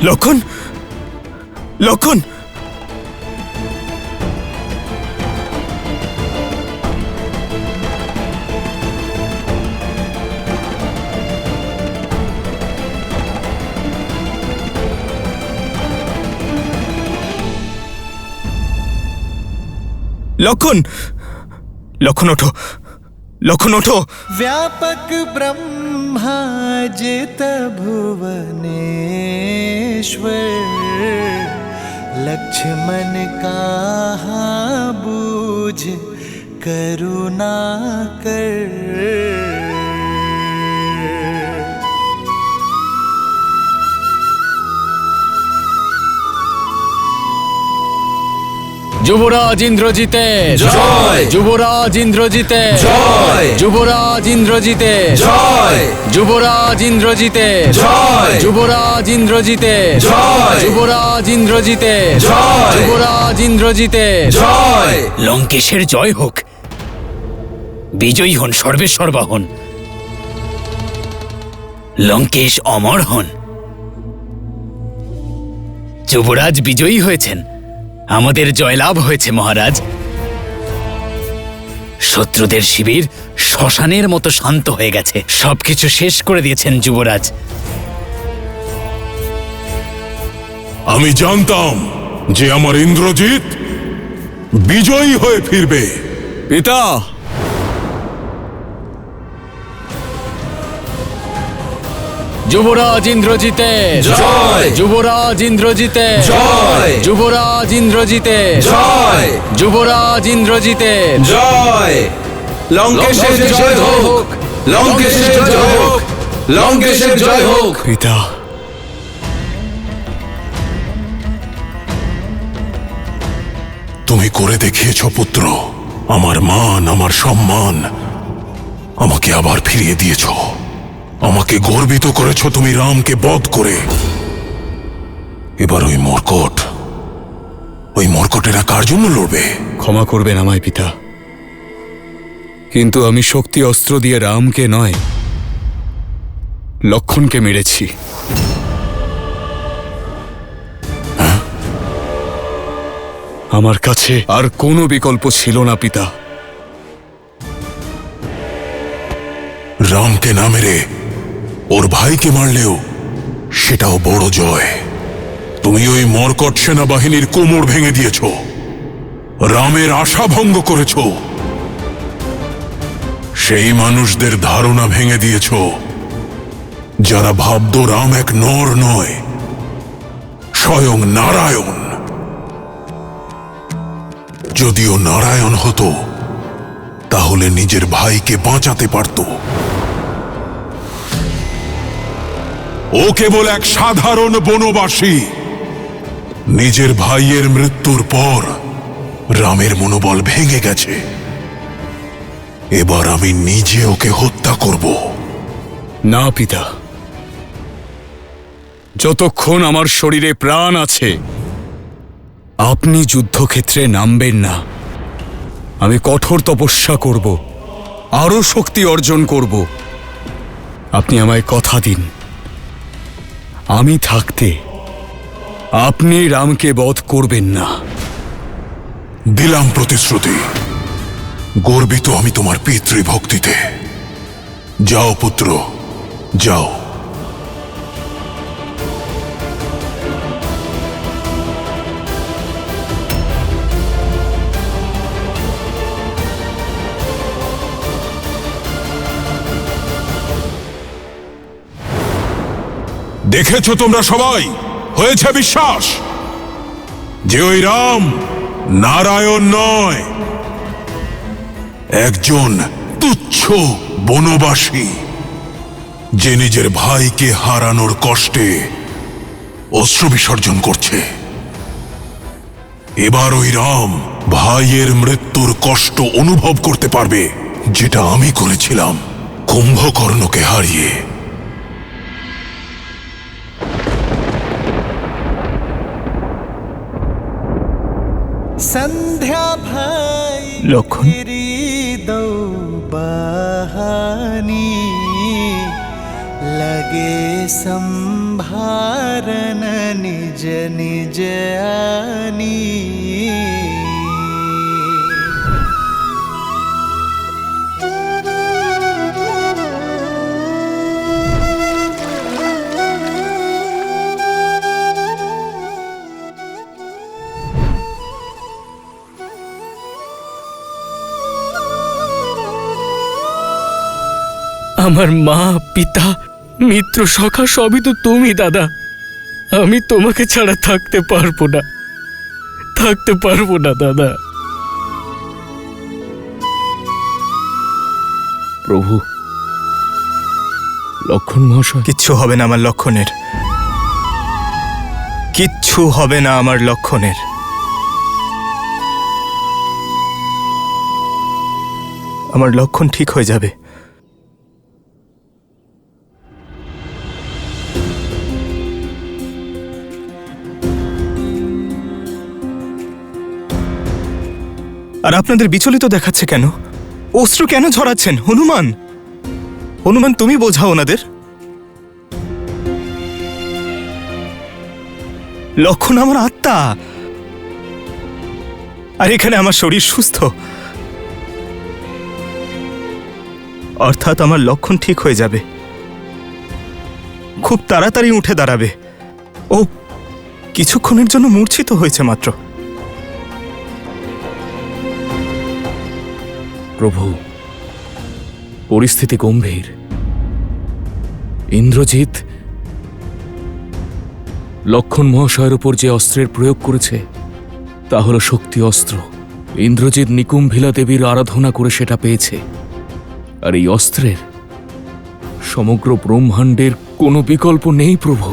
লক্ষণ! লক্ষণ! লক্ষণ! লক্ষণ ওঠো! লক্ষণ ওঠো! व्यापक ब्रह्मा जित भुवनेश्वर, लक्ष्मण कहा बूझ करुणा कर। যুবরাজ ইন্দ্রজিতের জয়! যুবরাজ ইন্দ্রজিতের জয়! যুবরাজ ইন্দ্রজিতের জয়! যুবরাজ ইন্দ্রজিতের জয়! যুবরাজ ইন্দ্রজিতের জয়! যুবরাজ ইন্দ্রজিতের জয়! যুবরাজ ইন্দ্রজিতের জয়! লঙ্কেশের জয় হোক! বিজয়ী হন সর্বেশ্বর হন! লঙ্কেশ অমর হন! যুবরাজ বিজয়ী হয়েছেন! আমাদের জয়লাভ হয়েছে মহারাজ! শত্রুদের শিবির শ্মশানের মতো শান্ত হয়ে গেছে। সবকিছু শেষ করে দিয়েছেন যুবরাজ। আমি জানতাম যে আমার ইন্দ্রজিৎ বিজয়ী হয়ে ফিরবে। পিতা, যুবরাজ ইন্দ্রজিতের জয়! যুবরাজ ইন্দ্রজিতের জয়! যুবরাজ ইন্দ্রজিতের জয়! যুবরাজ ইন্দ্রজিতের জয়! লঙ্কেশের জয় হোক! লঙ্কেশের জয় হোক! লঙ্কেশের জয় হোক! পিতা, তুমি করে দেখিয়েছ পুত্র। আমার মান, আমার সম্মান আমাকে আবার ফিরিয়ে দিয়েছ। আমাকে গর্বিত করেছ তুমি রামকে বধ করে। এবার ওই মর্কটেরা কার জন্য লড়বে? ক্ষমা করবেন আমায় পিতা, কিন্তু আমি শক্তি অস্ত্র দিয়ে রামকে নয়, লক্ষণকে মেরেছি। আমার কাছে আর কোনো বিকল্প ছিল না পিতা। রামকে না মেরে ওর ভাইকে মারলেও সেটাও বড় জয়। তুমি ওই মর্কট সেনাবাহিনীর কোমর ভেঙে দিয়েছ, রামের আশা ভঙ্গ করেছ, সেই মানুষদের ধারণা ভেঙে দিয়েছ যারা ভাবত রাম এক নর নয়, স্বয়ং নারায়ণ। যদিও নারায়ণ হতো তাহলে নিজের ভাইকে বাঁচাতে পারত। ও কেবল এক সাধারণ বনবাসী। নিজের ভাইয়ের মৃত্যুর পর রামের মনোবল ভেঙে গেছে। এবার আমি নিজে ওকে হত্যা করব। না পিতা, যতক্ষণ আমার শরীরে প্রাণ আছে আপনি যুদ্ধক্ষেত্রে নামবেন না। আমি কঠোর তপস্যা করব, আরো শক্তি অর্জন করব। আপনি আমায় কথা দিন, আমি থাকতে আপনি রামকে বধ করবেন না। দিলাম প্রতিশ্রুতি। গর্বিত আমি তোমার পিতৃভক্তিতে। যাও পুত্র, যাও। দেখেছো তোমরা সবাই, হয়েছে বিশ্বাস যে ওই রাম নারায়ণ নয়, একজন তুচ্ছ বনবাসী যে নিজের ভাইকে হারানোর কষ্টে অশ্রু বিসর্জন করছে। এবার ওই রাম ভাইয়ের মৃত্যুর কষ্ট অনুভব করতে পারবে, যেটা আমি করেছিলাম কুম্ভকর্ণকে হারিয়ে। संध्या भाई লক্ষণ, दो बहानी लगे संभारन निज निज आनी। আমার মা, পিতা, মিত্র, সখা সবই তো তুমি দাদা। আমি তোমাকে ছাড়া থাকতে পারবো না, থাকতে পারবো না দাদা। প্রভু, লক্ষণ মহাশয়, কিচ্ছু হবে না আমার লক্ষণের, কিচ্ছু হবে না আমার লক্ষণের। আমার লক্ষণ ঠিক হয়ে যাবে। আর আপনাদের বিচলিত দেখাচ্ছে কেন? অশ্রু কেন ঝরাচ্ছেন? হনুমান, হনুমান তুমি বোঝাও ওনাদের। লক্ষণ আমার আত্মা, আর এখানে আমার শরীর সুস্থ। অর্থাৎ আমার লক্ষণ ঠিক হয়ে যাবে, খুব তাড়াতাড়ি উঠে দাঁড়াবে। ও কিছুক্ষণের জন্য মূর্ছিত হয়েছে মাত্র। প্রভু, পরিস্থিতি গম্ভীর। ইন্দ্রজিৎ লক্ষণ মহাশয়ের উপর যে অস্ত্রের প্রয়োগ করেছে তা হল শক্তি অস্ত্র। ইন্দ্রজিৎ নিকুম্ভিলা দেবীর আরাধনা করে সেটা পেয়েছে, আর এই অস্ত্রের সমগ্র ব্রহ্মাণ্ডের কোনো বিকল্প নেই প্রভু।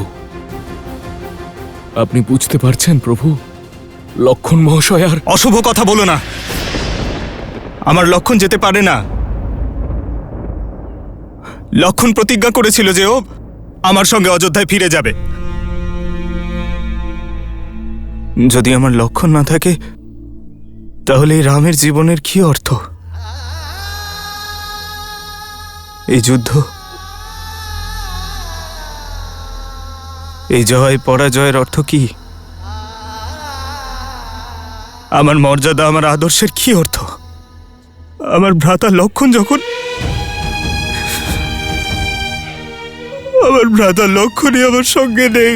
আপনি বুঝতে পারছেন প্রভু, লক্ষণ মহাশয় আর অশুভ কথা বলো না, আমার লক্ষণ যেতে পারে না। লক্ষণ প্রতিজ্ঞা করেছিল যে ও আমার সঙ্গে অযোধ্যায় ফিরে যাবে। যদি আমার লক্ষণ না থাকে তাহলে এই রামের জীবনের কি অর্থ? এই যুদ্ধ, এই জয় পরাজয়ের অর্থ কি? আমার মর্যাদা, আমার আদর্শের কি অর্থ? আমার ভ্রাতা লক্ষণ যখন, আমার ভ্রাতা লক্ষণই আমার সঙ্গে নেই।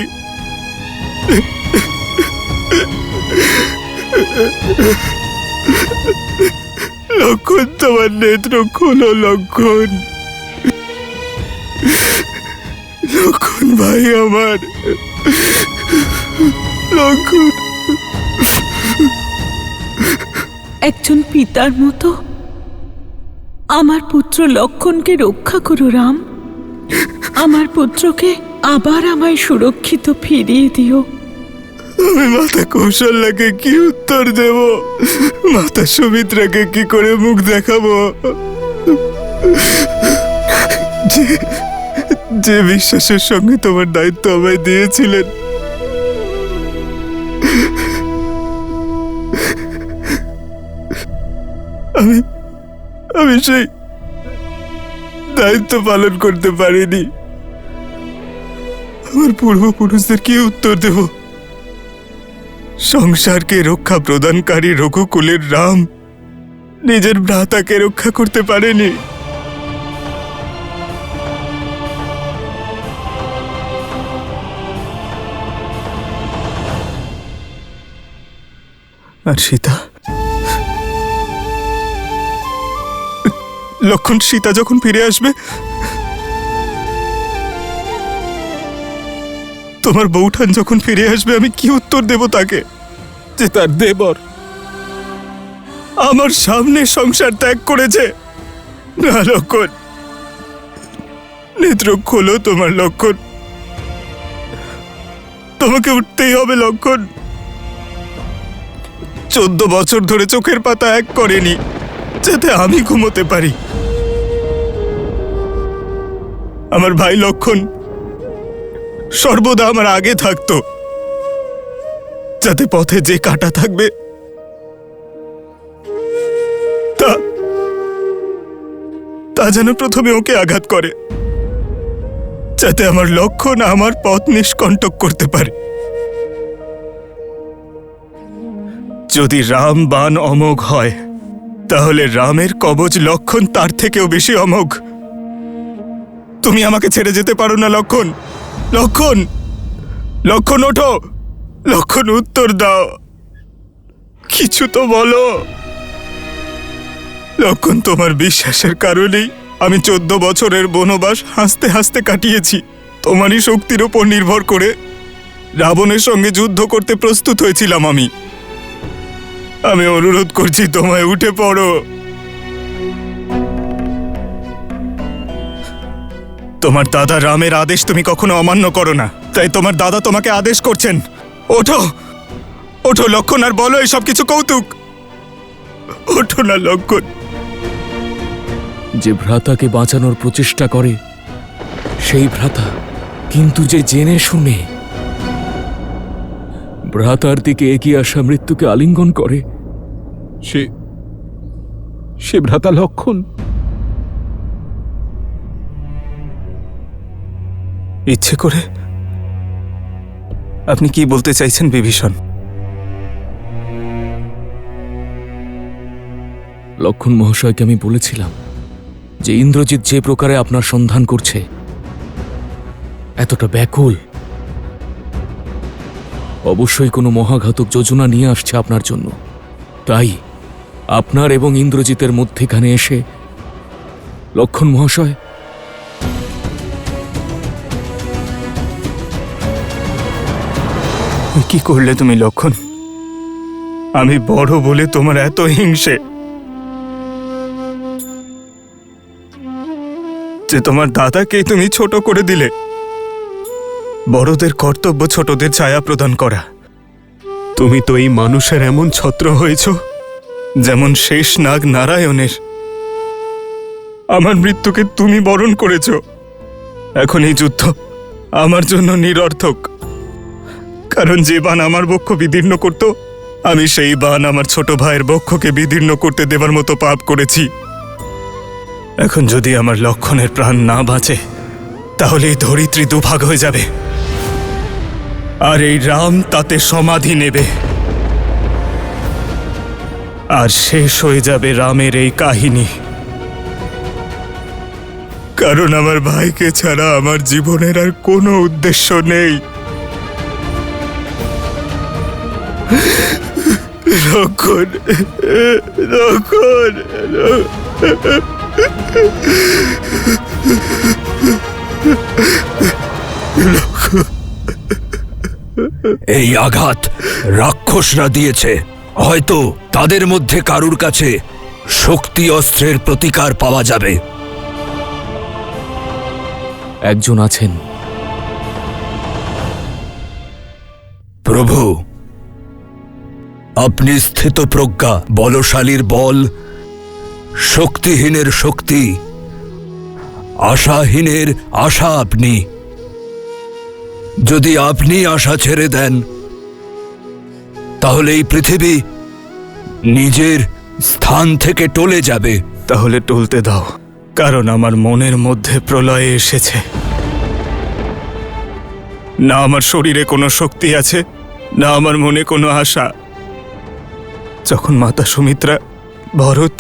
লক্ষণ, তোমার নেত্র খোলো লক্ষণ। লক্ষণ ভাই আমার, লক্ষণ। একজন পিতার মতো আমার পুত্র লক্ষণকে রক্ষা করো রাম। আমার পুত্রকে আবার আমায় সুরক্ষিত ফিরিয়ে দিও। আমি মাতা কৌশল্যাকে কি উত্তর দেব? মাতা সুমিত্রাকে কি করে মুখ দেখাবো? যে বিশ্বাসের সঙ্গে তোমার দায়িত্ব আমায় দিয়েছিলেন, আমি সেই দায়িত্ব পালন করতে পারিনি। আমার পূর্বপুরুষদের কি উত্তর দেব? সংসারকে রক্ষা প্রদানকারী রঘুকুলের রাম নিজের ভ্রাতাকে রক্ষা করতে পারেনি। আর সীতা, লক্ষণ সীতা যখন ফিরে আসবে, তোমার বউঠান যখন ফিরে আসবে, আমি কি উত্তর দেব তাকে? যে তার দেবর আমার সামনে সংসার ত্যাগ করেছে। না লক্ষণ, নেত্র খোলো তোমার লক্ষণ। তোমাকে উঠতেই হবে লক্ষণ। 14 বছর ধরে চোখের পাতা এক করেনি যাতে আমি ঘুমোতে পারি। আমার ভাই লক্ষণ সর্বদা আমার আগে থাকতো, যাতে পথে যে কাঁটা থাকবে তা যেন প্রথমে ওকে আঘাত করে, যাতে আমার লক্ষণ আমার পথ নিষ্কণ্টক করতে পারে। যদি রাম বাণ অমোঘ হয়, তাহলে রামের কবচ লক্ষণ তার থেকেও বেশি অমোঘ। তুমি আমাকে ছেড়ে যেতে পারো না লক্ষণ। লক্ষণ, লক্ষণ ওঠো। লক্ষণ উত্তর দাও, কিছু তো বলো। লক্ষণ, তোমার বিশ্বাসের কারণেই আমি 14 বছরের বনবাস হাসতে হাসতে কাটিয়েছি। তোমারই শক্তির উপর নির্ভর করে রাবণের সঙ্গে যুদ্ধ করতে প্রস্তুত হয়েছিলাম আমি। অনুরোধ করছি, তোমায় উঠে পড়ো। তোমার দাদা রামের আদেশ তুমি কখনো অমান্য করো না, তাই তোমার দাদা তোমাকে আদেশ করছেন। ওঠো, ওঠো লক্ষণ, আর বলো এসব কিছু কৌতুক। ওঠো না লক্ষণ। যে ভ্রাতাকে বাঁচানোর প্রচেষ্টা করে সেই ভ্রাতা, কিন্তু যে জেনে শুনে ভ্রাতার দিকে এগিয়ে আসা মৃত্যুকে আলিঙ্গন করে, সে ভ্রাতা লক্ষণ। ইচ্ছে করে? আপনি কি বলতে চাইছেন বিভীষণ? লক্ষণ মহাশয়কে আমি বলেছিলাম যে ইন্দ্রজিৎ যে প্রকারে আপনার সন্ধান করছে, এতটা ব্যাকুল, অবশ্যই কোনো মহাঘাতক যোজনা নিয়ে আসছে আপনার জন্য। তাই আপনার এবং ইন্দ্রজিতের মধ্যেখানে এসে লক্ষণ মহাশয়, কি করলে তুমি লক্ষণ? আমি বড় বলে তোমার এত হিংসে যে তোমার দাদাকেই তুমি ছোট করে দিলে। বড়দের কর্তব্য ছোটদের ছায়া প্রদান করা। তুমি তো এই মানুষের এমন ছত্র হয়েছ যেমন শেষ নাগ নারায়ণের। আমার মৃত্যুকে তুমি বরণ করেছ। এখন এই যুদ্ধ আমার জন্য নিরর্থক, কারণ যে বাণ আমার বক্ষ বিদীর্ণ করত, আমি সেই বাণ আমার ছোট ভাইয়ের বক্ষকে বিদীর্ণ করতে দেবার মতো পাপ করেছি। এখন যদি আমার লক্ষণের প্রাণ না বাঁচে, তাহলে এই ধরিত্রী দুভাগ হয়ে যাবে, আর এই রাম তাতে সমাধি নেবে, আর শেষ হয়ে যাবে রামের এই কাহিনী। কারণ আমার ভাইকে ছাড়া আমার জীবনের আর কোনো উদ্দেশ্য নেই। লক্ষণ, লক্ষণ, এই আঘাত রাক্ষসরা দিয়েছে। হয়তো তাদের মধ্যে কারুর কাছে শক্তি অস্ত্রের প্রতিকার পাওয়া যাবে। একজন আছেন। প্রভু, আপনি স্থিতপ্রজ্ঞা, বলশালীর বল, শক্তিহীনের শক্তি, আশাহীনের আশা আপনি। যদি আপনি আশা ছেড়ে দেন, তাহলে এই পৃথিবী নিজের স্থান থেকে টলে যাবে। তাহলে টলতে দাও, কারণ আমার মনের মধ্যে প্রলয় এসেছে। না আমার শরীরে কোনো শক্তি আছে, না আমার মনে কোনো আশা। যখন মাতা সুমিত্রা, ভরত,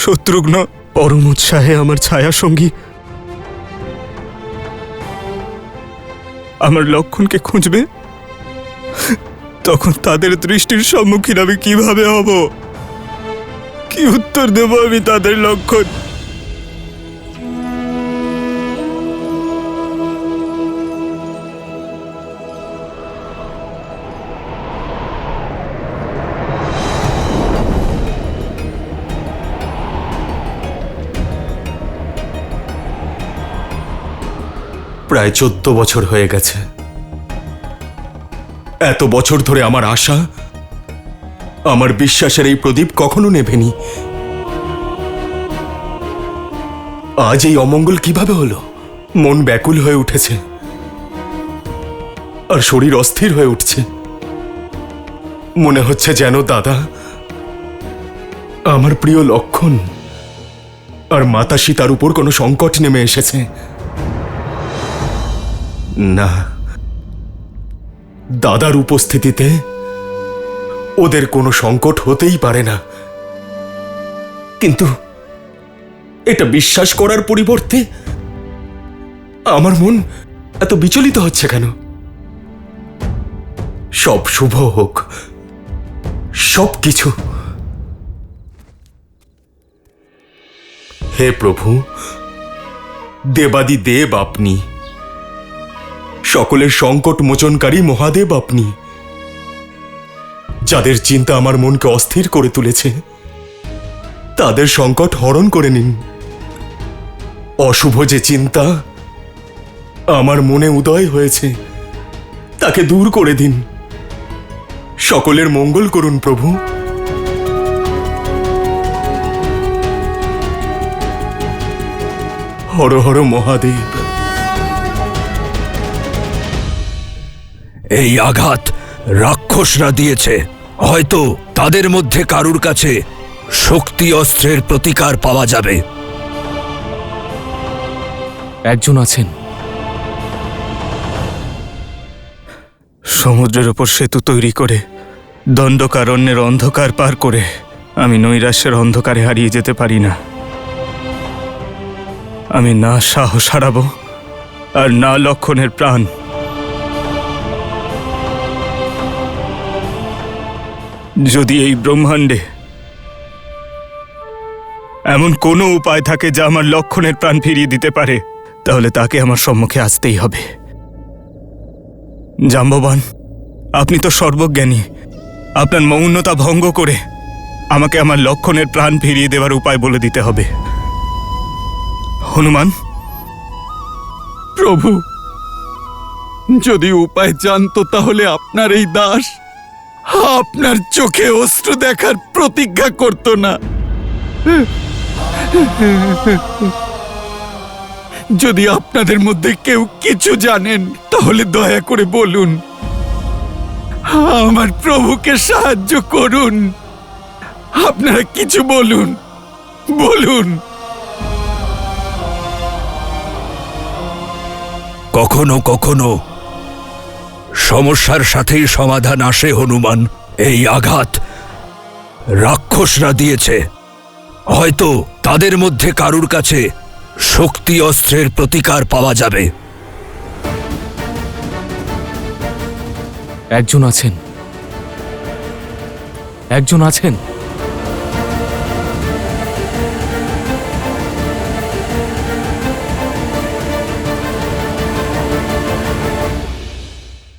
শত্রুঘ্ন পরম উৎসাহে আমার ছায়া সঙ্গী আমার লক্ষণকে খুঁজবে, তখন তাদের দৃষ্টির সম্মুখীন আমি কিভাবে হব? কি উত্তর দেব আমি তাদের? লক্ষণ, প্রায় 14 বছর হয়ে গেছে। এত বছর ধরে আমার আশা, আমার বিশ্বাসের এই প্রদীপ কখনো নেভেনি। আজ এই অমঙ্গল কিভাবে হলো? মন ব্যাকুল হয়ে উঠেছে, আর শরীর অস্থির হয়ে উঠছে। মনে হচ্ছে যেন দাদা, আমার প্রিয় লক্ষণ আর মাতা সীতার উপর কোনো সংকট নেমে এসেছে। না, দাদার উপস্থিতিতে ওদের কোনো সংকট হতেই পারে না। কিন্তু এটা বিশ্বাস করার পরিবর্তে আমার মন এত বিচলিত হচ্ছে কেন? সব শুভ হোক, সব কিছু। হে প্রভু, দেবাদি দেব আপনি, সকলের সংকট মোচনকারী মহাদেব আপনি। যাদের চিন্তা আমার মনকে অস্থির করে তুলেছে, তাদের সংকট হরণ করে নিন। অশুভ যে চিন্তা আমার মনে উদয় হয়েছে, তাকে দূর করে দিন। সকলের মঙ্গল করুন প্রভু। হর হর মহাদেব। এই আঘাত রাক্ষসরা দিয়েছে। হয়তো তাদের মধ্যে কারুর কাছে শক্তি অস্ত্রের প্রতিকার পাওয়া যাবে। একজন আছেন। সমুদ্রের ওপর সেতু তৈরি করে, দণ্ডকারণ্যের অন্ধকার পার করে আমি নৈরাশ্যের অন্ধকারে হারিয়ে যেতে পারি না। আমি না সাহস হারাবো আর না লক্ষণের প্রাণ। যদি এই ব্রহ্মাণ্ডে এমন কোনো উপায় থাকে যা আমার লক্ষণের প্রাণ ফিরিয়ে দিতে পারে, তাহলে তাকে আমার সম্মুখে আসতেই হবে। জাম্ববান, আপনি তো সর্বজ্ঞানী। আপনার মৌনতা ভঙ্গ করে আমাকে আমার লক্ষণের প্রাণ ফিরিয়ে দেওয়ার উপায় বলে দিতে হবে। হনুমান, প্রভু, যদি উপায় জানতো তাহলে আপনার এই দাস আপনার চোখে অশ্রু দেখার প্রতিজ্ঞা করত না। যদি আপনাদের মধ্যে কেউ কিছু জানেন তাহলে দয়া করে বলুন, আমার প্রভুকে সাহায্য করুন। আপনারা কিছু বলুন, বলুন। কখনো কখনো সমস্যার সাথেই সমাধান আসে হনুমান। এই আঘাত রাক্ষসরা দিয়েছে। হয়তো তাদের মধ্যে কারুর কাছে শক্তি অস্ত্রের প্রতিকার পাওয়া যাবে। একজন আছেন, একজন আছেন